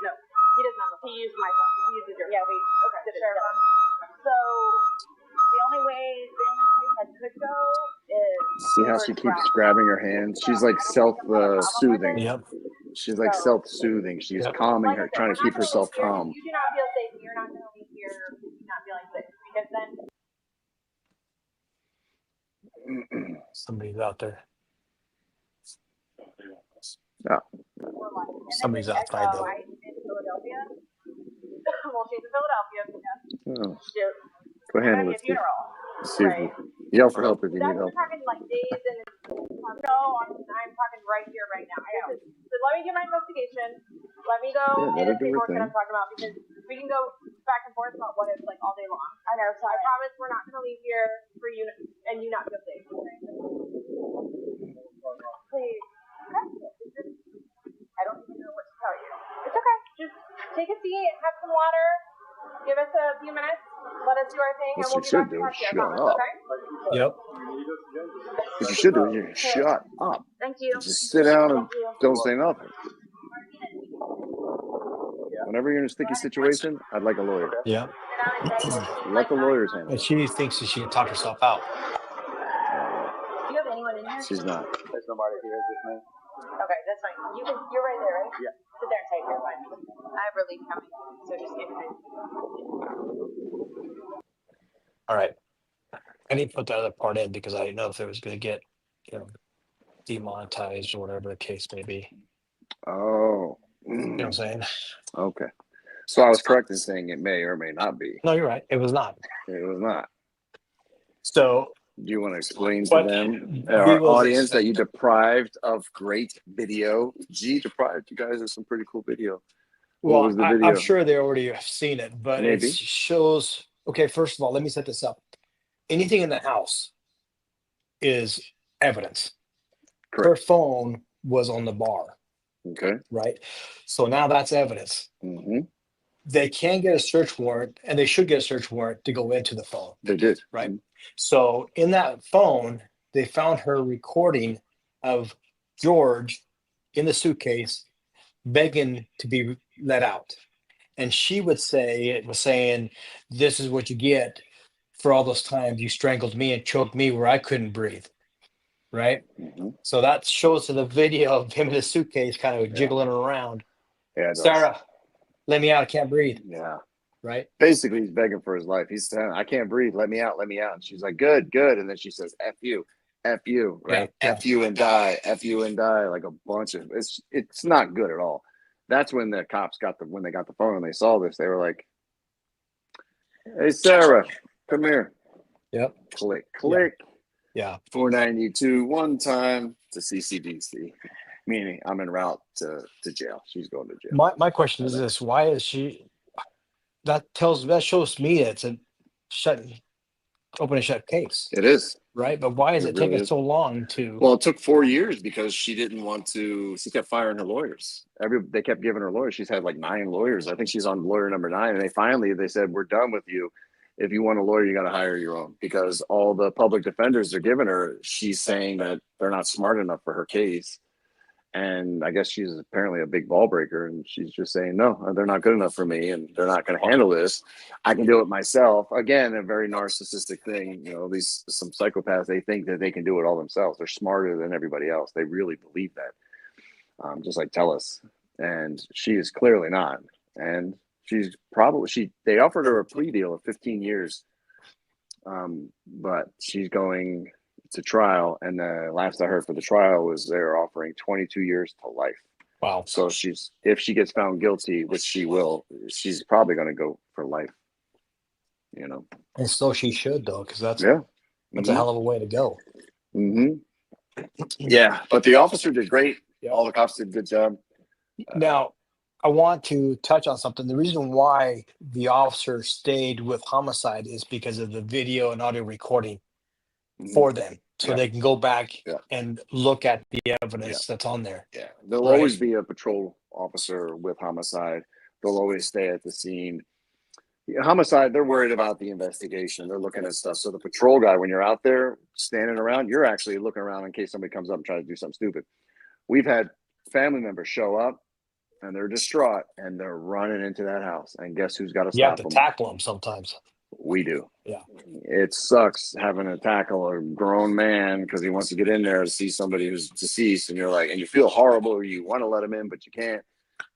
No. He doesn't have a phone. He used my phone. He uses yours. Yeah, we did share a phone. So the only place I could go is. See how she keeps grabbing her hands? She's like self-soothing. Yep. She's like self-soothing. She's calming her, trying to keep herself calm. You do not feel safe. You're not going to leave here not feeling safe, because then. Somebody's out there. Oh. Somebody's outside though. In Philadelphia. Well, she's in Philadelphia. Oh. Shoot. Go ahead and let's see. Yell for help if you need help. We're talking like days and I'm talking right here, right now. So let me get my investigation. Let me go and the paperwork that I'm talking about, because we can go back and forth about what it's like all day long. I know. So I promise we're not going to leave here for you and you not feel safe. Please. Okay. I don't even know what to tell you. It's okay. Just take a seat, have some water, give us a few minutes, let us do our thing, and we'll be back to talk to you. Shut up. Okay? Yep. What you should do is just shut up. Thank you. Just sit down and don't say nothing. Whenever you're in a sticky situation, I'd like a lawyer. Yeah. Let the lawyers handle And it. she thinks that she can talk herself out. Do you have anyone in here? She's not. There's nobody here, just me. Okay, that's fine. You're right there, right? Yeah. Sit there and take care. Fine. I have relief coming, so just give me. All right. I need to put that other part in because I didn't know if it was going to get, demonetized or whatever the case may be. Oh. You know what I'm saying? Okay. So I was correct in saying it may or may not be. No, you're right. It was not. It was not. So. Do you want to explain to But them, we our will audience, that you deprived of great video? Deprived you guys of some pretty cool video. What was the Well, video? I'm sure they already have seen it, but Maybe. it shows. Okay, first of all, let me set this up. anything in the house is evidence. Correct. Her phone was on the bar, Okay. right? So now that's evidence. Mm-hmm. They can get a search warrant, and they should get a search warrant to go into the phone. They did. Right. Mm-hmm. So in that phone, they found her recording of George in the suitcase begging to be let out. And she would say, it was saying, this is what you get for all those times you strangled me and choked me where I couldn't breathe. Right. Mm-hmm. So that shows to the video of him in the suitcase kind of jiggling around. Yeah, it does. Sarah, let me out. I can't breathe. Yeah. Right. Basically, he's begging for his life. He's saying, I can't breathe. Let me out. Let me out. And she's like, good, good. And then she says, F you, right? Yeah. F you and die, F you and die. Like a bunch of, it's not good at all. That's when the cops when they got the phone and they saw this, they were like, hey, Sarah, come here. Yep. Click, click. Yeah. 492 one time to CCDC, meaning I'm en route to jail. She's going to jail. My question is this: why is she? That shows me it's a open and shut case. It is. Right, but why is it really taking is. so long to? Well, it took 4 years because she didn't want to. She kept firing her lawyers. They kept giving her lawyers. She's had like 9 lawyers. I think she's on lawyer number 9. And they said, we're done with you. If you want a lawyer, you got to hire your own, because all the public defenders they're giving her, she's saying that they're not smart enough for her case. And I guess she's apparently a big ball breaker, and she's just saying, no, they're not good enough for me, and they're not going to handle this. I can do it myself. Again, a very narcissistic thing. You know, some psychopaths, they think that they can do it all themselves. They're smarter than everybody else. They really believe that, just like Tellus. And she is clearly not. And they offered her a plea deal of 15 years, but she's going to trial, and the last I heard for the trial was they're offering 22 years to life. Wow. So if she gets found guilty, which she will, she's probably going to go for life, you know. And so she should, though, because that's a hell of a way to go. Mm-hmm. Yeah, but the officer did great. All the cops did a good job. Now, I want to touch on something. The reason why the officer stayed with Homicide is because of the video and audio recording for them. So they can go back and look at the evidence that's on there. Yeah, there'll always be a patrol officer with Homicide. They'll always stay at the scene. Homicide, they're worried about the investigation. They're looking at stuff. So the patrol guy, when you're out there standing around, you're actually looking around in case somebody comes up and tries to do something stupid. We've had family members show up, and they're distraught, and they're running into that house. And guess who's got to stop them? You have to tackle them sometimes. We do. Yeah. It sucks having to tackle a grown man because he wants to get in there to see somebody who's deceased, and you're like, and you feel horrible, or you want to let him in, but you can't.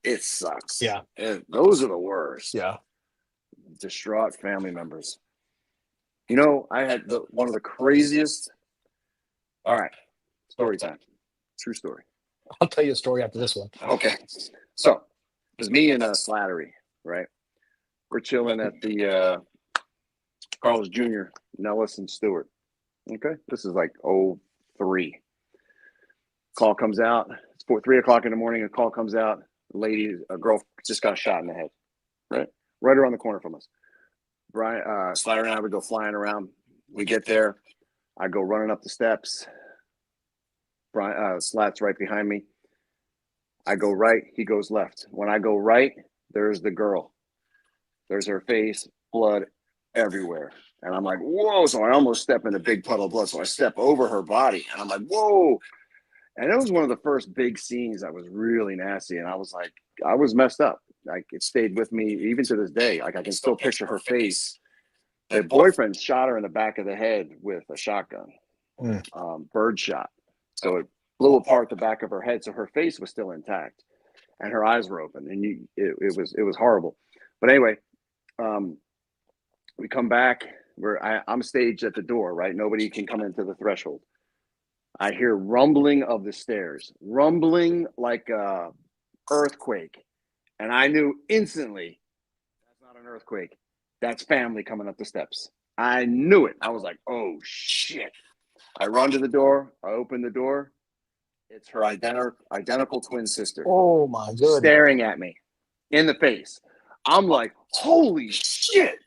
It sucks. Yeah. And those are the worst. Yeah. Distraught family members. You know, I had one of the craziest. All right. Story time. True story. I'll tell you a story after this one. Okay. So it was me and Slattery, right? We're chilling at the Carl's Jr., Nellis and Stewart. Okay. This is like 03. Call comes out. It's 3 o'clock in the morning. A call comes out. A girl just got shot in the head. Right around the corner from us. Bryon, Slatter and I would go flying around. We get there. I go running up the steps. Slat's right behind me. I go right. He goes left. When I go right, there's the girl. There's her face, blood everywhere. And I'm like, whoa. So I almost step in a big puddle of blood. So I step over her body. And I'm like, whoa. And it was one of the first big scenes that was really nasty. And I was like, I was messed up. Like, it stayed with me even to this day. Like, I can still picture her face. Her boyfriend shot her in the back of the head with a shotgun, bird shot. So it blew apart the back of her head. So her face was still intact, and her eyes were open. And it was horrible. But anyway, we come back. I'm staged at the door, right? Nobody can come into the threshold. I hear rumbling of the stairs, rumbling like a earthquake. And I knew instantly, that's not an earthquake. That's family coming up the steps. I knew it. I was like, oh, shit. I run to the door. I open the door. It's her identical twin sister. Oh, my goodness. Staring at me in the face. I'm like, holy shit.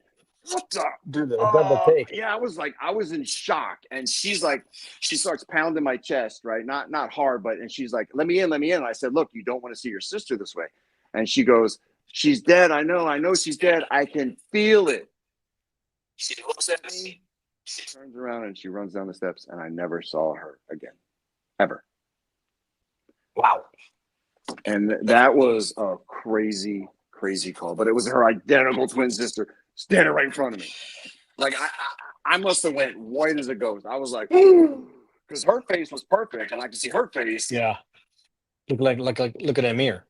what the? Dude, a double take. Yeah, I was in shock. And she's like, she starts pounding my chest, right? Not hard, but, and she's like, let me in, let me in. And I said, look, you don't want to see your sister this way. And she goes, she's dead. I know she's dead. I can feel it. She looks at me, she turns around and she runs down the steps, and I never saw her again. Ever. Wow. And that was a crazy, crazy call. But it was her identical twin sister standing right in front of me. Like I must have went white as a ghost. I was like, because her face was perfect, and I could see her face. Yeah. Look at that mirror.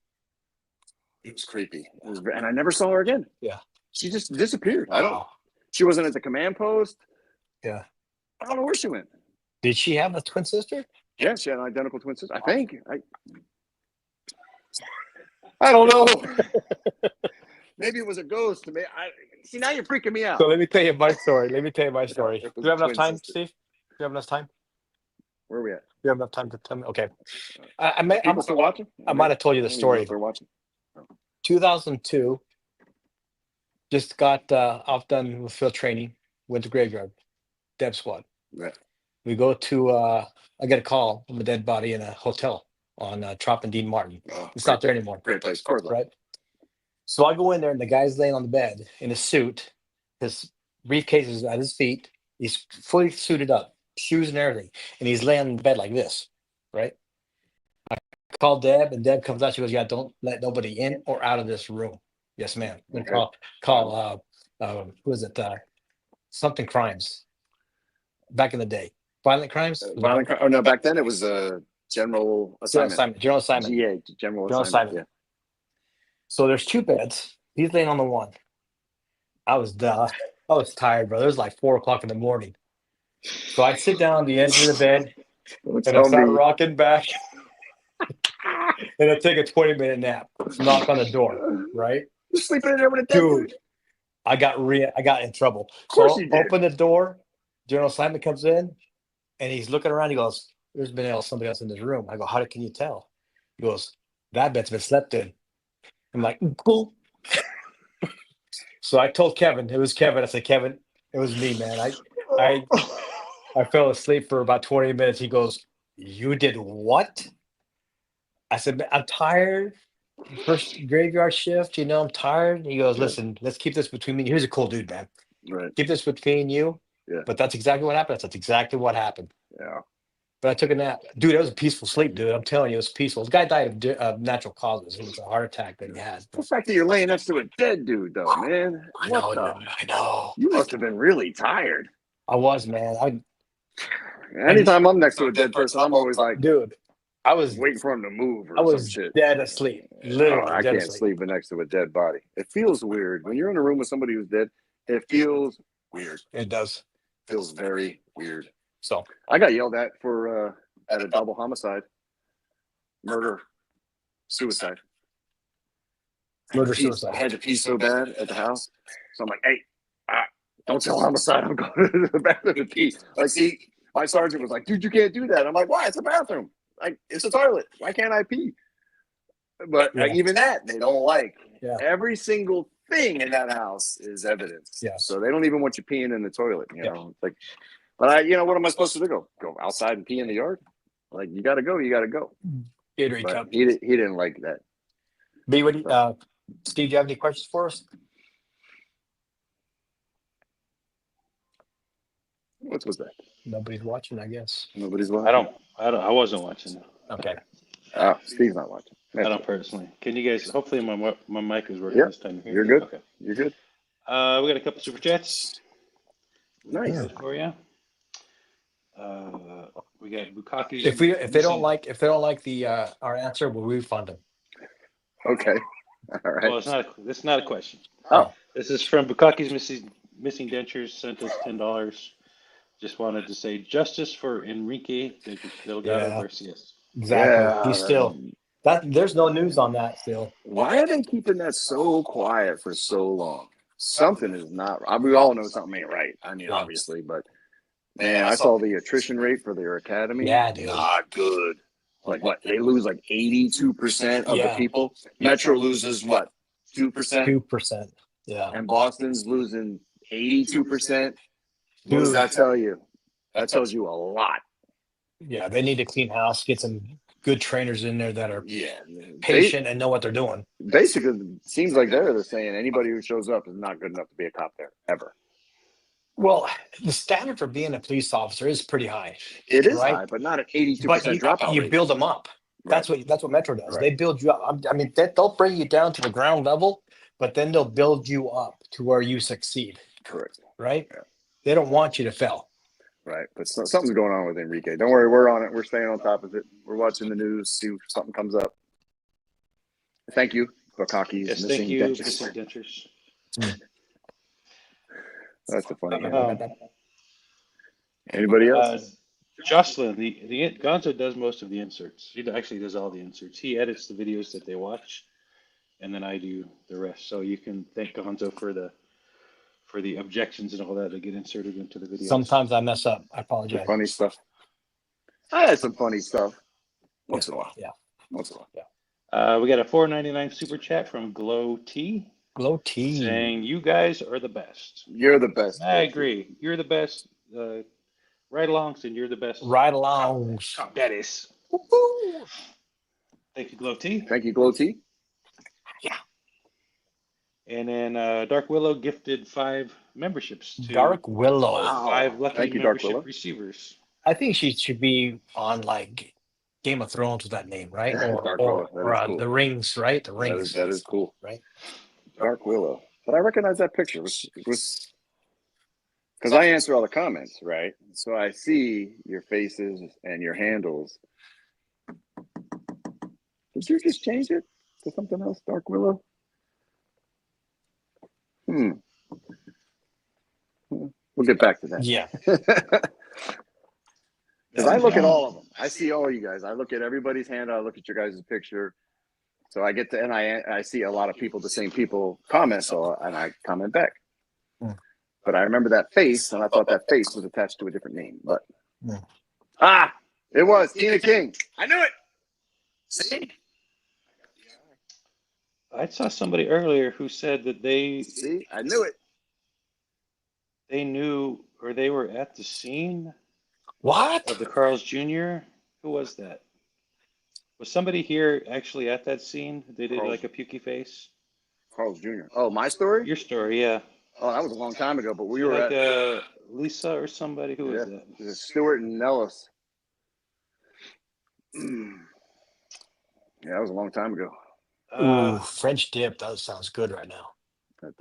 It was creepy. And I never saw her again. Yeah. She just disappeared. Wow. She wasn't at the command post. Yeah. I don't know where she went. Did she have a twin sister? Yeah, she had an identical twin sister. I think. I don't know. Maybe it was a ghost. See, now you're freaking me out. So let me tell you my story. Do you have enough time, sister. Steve? Do you have enough time? Where are we at? Do you have enough time to tell me? Okay. People still watching? I might have told you the story. They're watching. 2002, just got off done with field training, went to graveyard, Dev Squad. Right. We go to, I get a call from a dead body in a hotel on Trop and Dean Martin. It's not there anymore. Great place. Cordla. Right. So I go in there and the guy's laying on the bed in a suit. His briefcase is at his feet. He's fully suited up, shoes and everything. And he's laying in bed like this, right? I call Deb, and Deb comes out. She goes, yeah, don't let nobody in or out of this room. Yes, ma'am. Okay. Call who is it? Something crimes. Back in the day. Violent crimes? Oh, no, back then it was general assignment. General assignment. GA, general assignment. Assignment. Yeah. So there's two beds. He's laying on the one. I was tired, bro. It was like 4:00 in the morning. So I sit down on the edge of the bed and I start rocking back. And I take a 20-minute nap. Knock on the door, right? You're sleeping in there with a dead Dude, I got in trouble. Of course So you did. open the door. General Simon comes in, and he's looking around. He goes, "There's been somebody else in this room." I go, "How can you tell?" He goes, "That bed's been slept in." I'm like, "Cool." So I told Kevin, it was Kevin. I said, "Kevin, it was me, man. I fell asleep for about 20 minutes." He goes, "You did what?" I said, "I'm tired. First graveyard shift, I'm tired." He goes, "Listen, let's keep this between me." He was a cool dude, man. Right. Keep this between you. Yeah. But that's exactly what happened. That's exactly what happened. Yeah. But I took a nap. Dude, it was a peaceful sleep, dude. I'm telling you, it was peaceful. The guy died of natural causes. It was a heart attack that he had. The fact that you're laying next to a dead dude, though, man. I know. You must have been really tired. I was, man. Anytime I'm next to a dead person, I'm always like, dude, I was waiting for him to move or I was some shit. dead asleep. Literally, I dead can't asleep. sleep next to a dead body. It feels weird. When you're in a room with somebody who's dead, it feels weird. It does. Feels very weird. So I got yelled at for at a double homicide, murder, suicide. Suicide. I had to pee so bad at the house, so I'm like, "Hey, don't tell homicide I'm going to the bathroom to pee." Like, see, my sergeant was like, "Dude, you can't do that." I'm like, "Why? It's a bathroom. Like, it's a toilet. Why can't I pee?" But even that they don't like. Yeah. Every single thing in that house is evidence. Yeah. So they don't even want you peeing in the toilet. You know, it's like, but what am I supposed to do? Go outside and pee in the yard? Like, you got to go. You got to go. Gatorade But cup. he didn't like that. B, Steve, do you have any questions for us? What was that? Nobody's watching, I guess. Nobody's watching. I wasn't watching. Okay. Steve's not watching. I don't personally. Can you guys? Hopefully, my mic is working this time. You're good. Okay. You're good. We got a couple super chats. Nice. For you. We got Bukaki. If they don't like the our answer, we'll refund them. Okay. All right. Well, it's not a question. Oh. This is from Bukaki's missing dentures. Sent us $10. Just wanted to say justice for Enrique Delgado Garcias. Exactly. Yeah. He's still there's no news on that still. Why are they keeping that so quiet for so long? Something is not. We all know something ain't right. I mean, obviously, but man, I saw the attrition rate for their academy. Yeah, dude. Not good. Like what? They lose like 82% of the people. Metro loses what? 2%. 2%. Yeah. And Boston's losing 82%. What does that tell you? That tells you a lot. Yeah, they need to clean house, get some good trainers in there that are Yeah, patient and know what they're doing. Basically, it seems like they're saying anybody who shows up is not good enough to be a cop there ever. Well, the standard for being a police officer is pretty high. It is right? high, but not an 82% But dropout you rate. build them up. Right. That's what Metro does. Right. They build you up. I mean, they'll bring you down to the ground level, but then they'll build you up to where you succeed. Correct. Right? Yeah. They don't want you to fail. Right. But something's going on with Enrique. Don't worry, we're on it. We're staying on top of it. We're watching the news, see if something comes up. Thank you, Bukakis. Yes, missing thank you, dentures. missing dentures. That's the funny guy. Anybody else? Jocelyn, the Gonzo does most of the inserts. He actually does all the inserts. He edits the videos that they watch, and then I do the rest. So you can thank Gonzo for the objections and all that get inserted into the videos. Sometimes I mess up. I apologize. Funny stuff. I had some funny stuff. Once in a while. Yeah. Once in a while. Yeah. We got a $4.99 super chat from Glow T. Glow T. Saying, you guys are the best. You're the best. I agree. You're the best. Right alongs, and you're the best. Right along. That is. Thank you, Glow T. Thank you, Glow T. Yeah. And then Dark Willow gifted 5 memberships to Dark Willow. 5 lucky Thank you, Dark membership Willow. receivers. I think she should be on like Game of Thrones with that name, right? Dark Willow. That Or is cool. The Rings, right? The Rings. That is cool. Right? Dark Willow. But I recognize that picture. It was because I answer all the comments, right? So I see your faces and your handles. Did you just change it to something else, Dark Willow? We'll get back to that. Yeah. Because I look at all of them. I see all you guys. I look at everybody's hand. I look at your guys' picture. So I get to, and I see a lot of people, the same people comment, and I comment back. But I remember that face, and I thought that face was attached to a different name. But it was Tina King. I knew it. See? I saw somebody earlier who said that I knew it. They knew, or they were at the scene. What? Of the Carl's Jr. Who was that? Was somebody here actually at that scene? They did like a pukey face. Carl's Jr. Oh, my story? Your story, yeah. Oh, that was a long time ago, but we were like at Lisa or somebody. Who was that? It was Stewart and Nellis. Yeah, that was a long time ago. Ooh, French dip. That sounds good right now.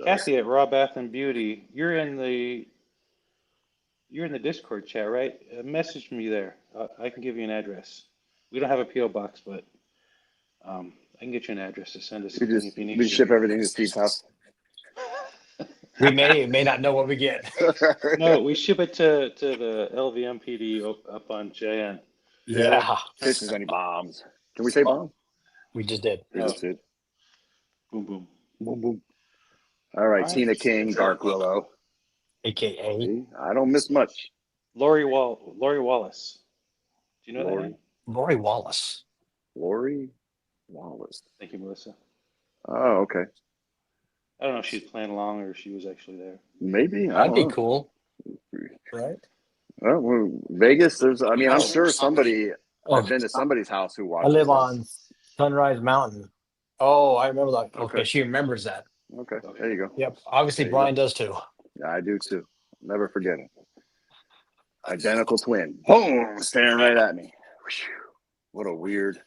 Kathy at Raw Bath and Beauty. You're in the Discord chat, right? Message me there. I can give you an address. We don't have a PO box, but I can get you an address to send us. If you need we ship everything to Steve's house. We may not know what we get. No, we ship it to the LVMPD up on JN. Yeah. If there's any bombs. Can we say bomb? We just did. We just did. Boom, boom. Boom, boom. All right, Tina King, Dark Willow. AKA. I don't miss much. Lori Wallace. Do you know that name? Lori Wallace. Lori Wallace. Thank you, Melissa. Oh, okay. I don't know if she's playing along or if she was actually there. Maybe. That'd be cool. Right? Well, Vegas, I'm sure somebody, I've been to somebody's house who watches. I live on Sunrise Mountain. Oh, I remember that. Okay, she remembers that. Okay, there you go. Yep. Obviously, Bryon does too. Yeah, I do too. Never forget it. Identical twin. Boom! Staring right at me. Whew. What a weird.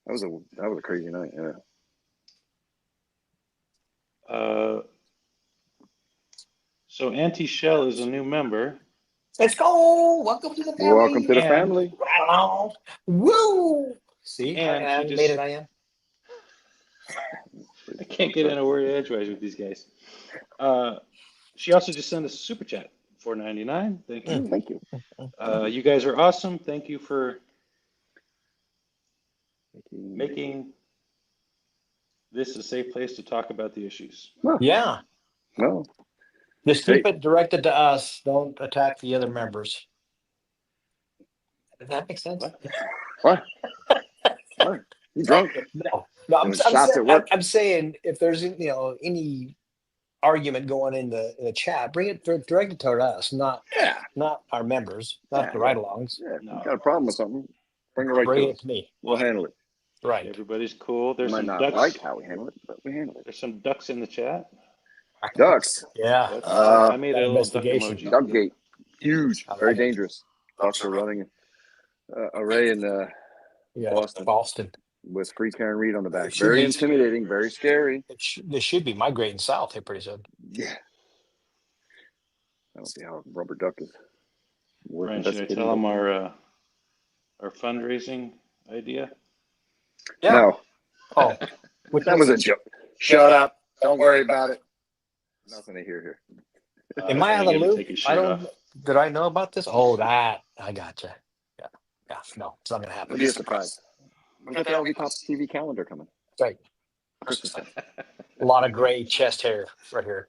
That was a crazy night. Yeah. So Auntie Shell is a new member. Let's go! Welcome to the family. Welcome to the family. Right on. Woo! See, and I made it. I am. I can't get in a word edgewise with these guys. She also just sent us a super chat, $4.99. Thank you. Thank you. You guys are awesome. Thank you for making this a safe place to talk about the issues. Yeah. Well, just keep it directed to us. Don't attack the other members. Does that make sense? What? You drunk? No, I'm I'm saying if there's any argument going in the chat, bring it direct it to us, not Yeah. our members, not the ride-alongs. Yeah. If No. you got a problem with something, bring it right Bring to it us. to me. We'll handle it. Right. Everybody's cool. We There's might some not ducks. like how we handle it, but we handle it. There's some ducks in the chat. Ducks. Yeah. Ducks. Uh, I made that a little duck investigation. emoji. Duckgate. Huge. I Very like it. dangerous. Ducks are running array in Yeah. Boston with Free Karen Reed on the back. It should Very be- intimidating. Very scary. They should be migrating south here pretty soon. Yeah. I don't see how a rubber duck is worth Ryan, should I investigating. tell them our fundraising idea? Yeah. No. Oh, That was a joke. Shut up. Don't worry about it. Nothing to hear here. Am I out of the loop? Take his I shirt don't. off. Did I know about this? Oh, that I gotcha. Yeah. Yeah. No, it's not gonna It'll happen. be a surprise. We got the LVCopsTV calendar coming. Right. Christmas time. A lot of gray chest hair right here.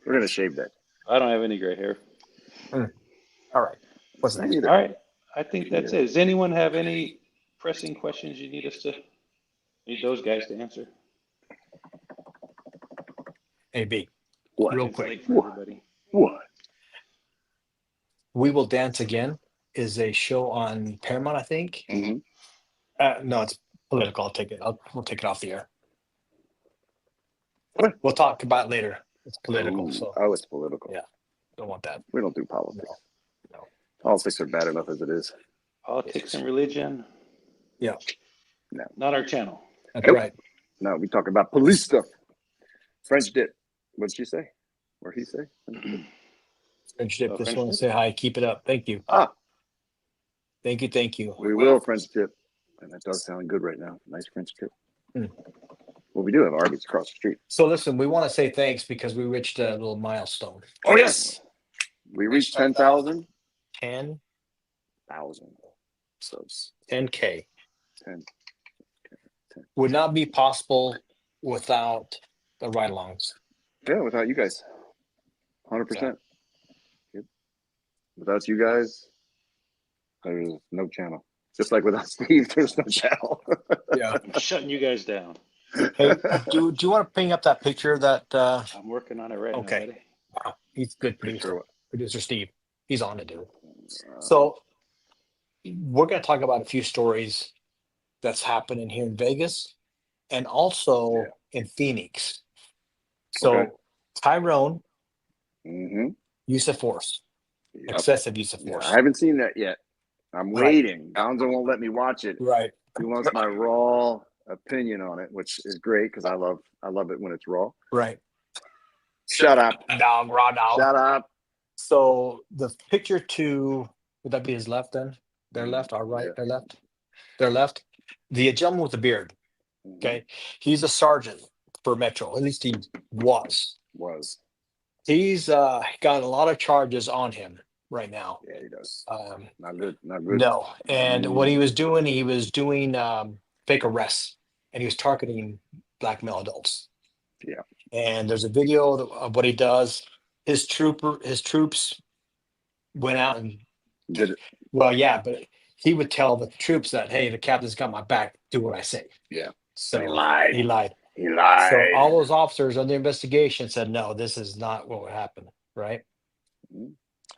We're gonna shave that. I don't have any gray hair. All right. What's next? Neither. All right. I think that's it. Does anyone have any pressing questions you need those guys to answer? Hey, B. What? Real It's quick. late for everybody. What? We Will Dance Again is a show on Paramount, I think. Mm-hmm. No, it's political. I'll take it. We'll take it off the air. What? We'll talk about it later. It's political, so Oh, it's political. Yeah. don't want that. We don't do politics. No. Politics are bad enough as it is. Politics and religion. Yeah. No. Not our channel. That's Nope. right. No, we talk about police stuff. French dip. What'd she say? Or he say? French dip. Oh, Just French want to dip? say hi. Keep it up. Thank you. Ah, Thank you. Thank you. we will French dip. And that does sound good right now. Nice French dip. Well, we do have Arby's across the street. So listen, we want to say thanks because we reached a little milestone. Oh, yes. We reached 10,000. 10,000 subs. 10K. 10. Would not be possible without the ride-alongs. Yeah, without you guys. 100%. Yep. Without you guys, there's no channel. Just like without Steve, there's no channel. Yeah. I'm shutting you guys down. Hey, do you want to bring up that picture that I'm working on it right now, Okay. buddy. he's good Picture producer. what? Producer Steve. He's on it, dude. So we're gonna talk about a few stories that's happening here in Vegas and also in Phoenix. So Okay. Tyrone, Mm-hmm. use of force, excessive use of force. I haven't seen that yet. I'm Right. waiting. Gonzo won't let me watch it. Right. He wants my raw opinion on it, which is great because I love it when it's raw. Right. Shut up. Dog, raw dog. Shut up. So the picture to, would that be his left then? Their left, our right, Yeah. their left? Their left. The gentleman with the beard. Okay. He's a sergeant for Metro. At least he was. He's got a lot of charges on him right now. Yeah, he does. Not good. Not good. No. And what he was doing fake arrests and he was targeting black male adults. Yeah. And there's a video of what he does. His troops went out and did it. Well, yeah, but he would tell the troops that, hey, the captain's got my back. Do what I say. Yeah. So He lied. He lied. He lied. So all those officers on the investigation said, no, this is not what would happen. Right.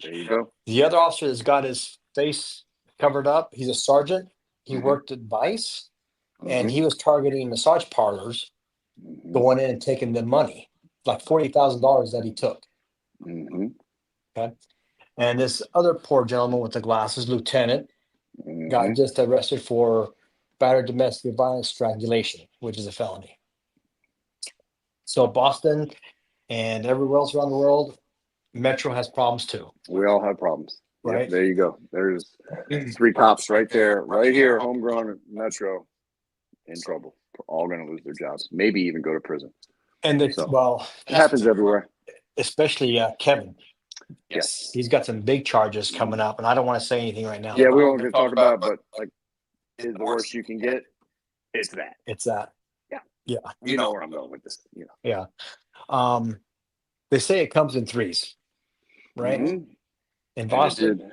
There you go. The other officer that's got his face covered up, he's a sergeant. He worked at Vice and he was targeting massage parlors, going in and taking the money, like $40,000 that he took. Okay. And this other poor gentleman with the glasses, lieutenant, got just arrested for battered domestic violence strangulation, which is a felony. So Boston and everywhere else around the world, Metro has problems too. We all have problems. Right. Yep, there you go. There's 3 cops right there, right here, homegrown Metro, in trouble. All going to lose their jobs, maybe even go to prison. And So, well, it happens everywhere. Especially Kevin. Yes. He's got some big charges coming up, and I don't want to say anything right now. Yeah, we won't talk about it, but like, is the worst you can get? It's that. It's that. Yeah. Yeah. You know where I'm going with this. You know. Yeah. They say it comes in threes, right? Mhm. In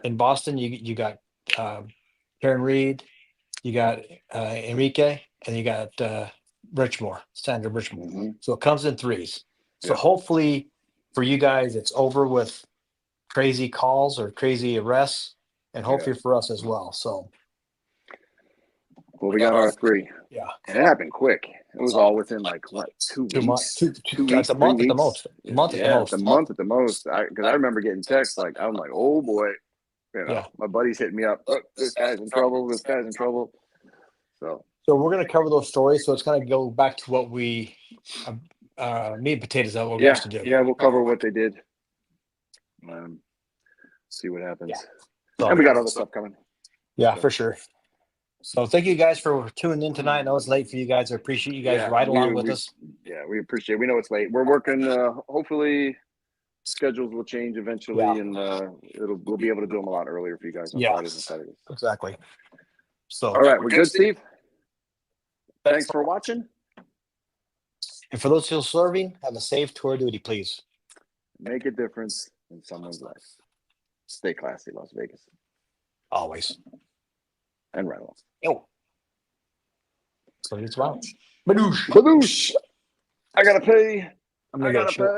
And Boston, it you got Karen Reed, you got Enrique, and you got Sandra Richmore. So it comes in threes. So hopefully for you guys, it's over with crazy calls or crazy arrests, and hopefully for us as well. So, well, we got our 3. Yeah. And it happened quick. It was all within like what, 2 weeks? 2 months, 2 weeks, at the 3 month weeks? at the most. A month at the most. The month at the most. Because I remember getting texts like, I'm like, oh boy, my buddy's hitting me up. Look, this guy's in trouble. This guy's in trouble. So we're going to cover those stories. So it's going to go back to what we meat and potatoes that what we used to do. Yeah, we'll cover what they did. See what happens. So, and we got other stuff coming. Yeah, for sure. So thank you guys for tuning in tonight. I know it's late for you guys. I appreciate you guys right along with us. Yeah, we appreciate it. We know it's late. We're working. Hopefully, schedules will change eventually, and we'll be able to do them a lot earlier for you guys on Fridays and Saturdays. Exactly. So, all right, we're good, Steve. Thanks for watching. And for those still serving, have a safe tour of duty, please. Make a difference in someone's life. Stay classy, Las Vegas. Always. And Reynolds. Yo. So it's wow. Badoosh. I gotta pay.